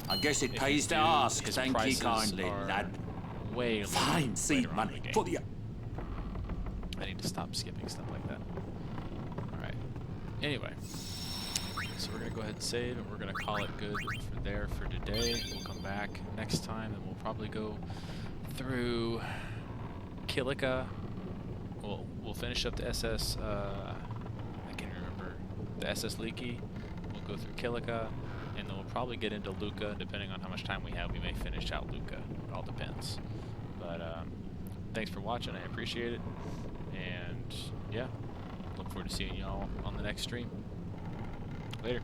[SPEAKER 11] I guess it pays to ask. Thank you kindly, lad.
[SPEAKER 1] Way
[SPEAKER 11] fine seed money for the.
[SPEAKER 1] I need to stop skipping stuff like that. Alright. Anyway. So we're going to go ahead and save, and we're going to call it good for today. We'll come back next time, and we'll probably go through Kilika. We'll finish up the SS, I can't remember, the SS Leaky. We'll go through Kilika, and then we'll probably get into Luca. Depending on how much time we have, we may finish out Luca. It all depends. But thanks for watching. I appreciate it. And yeah, look forward to seeing y'all on the next stream. Later.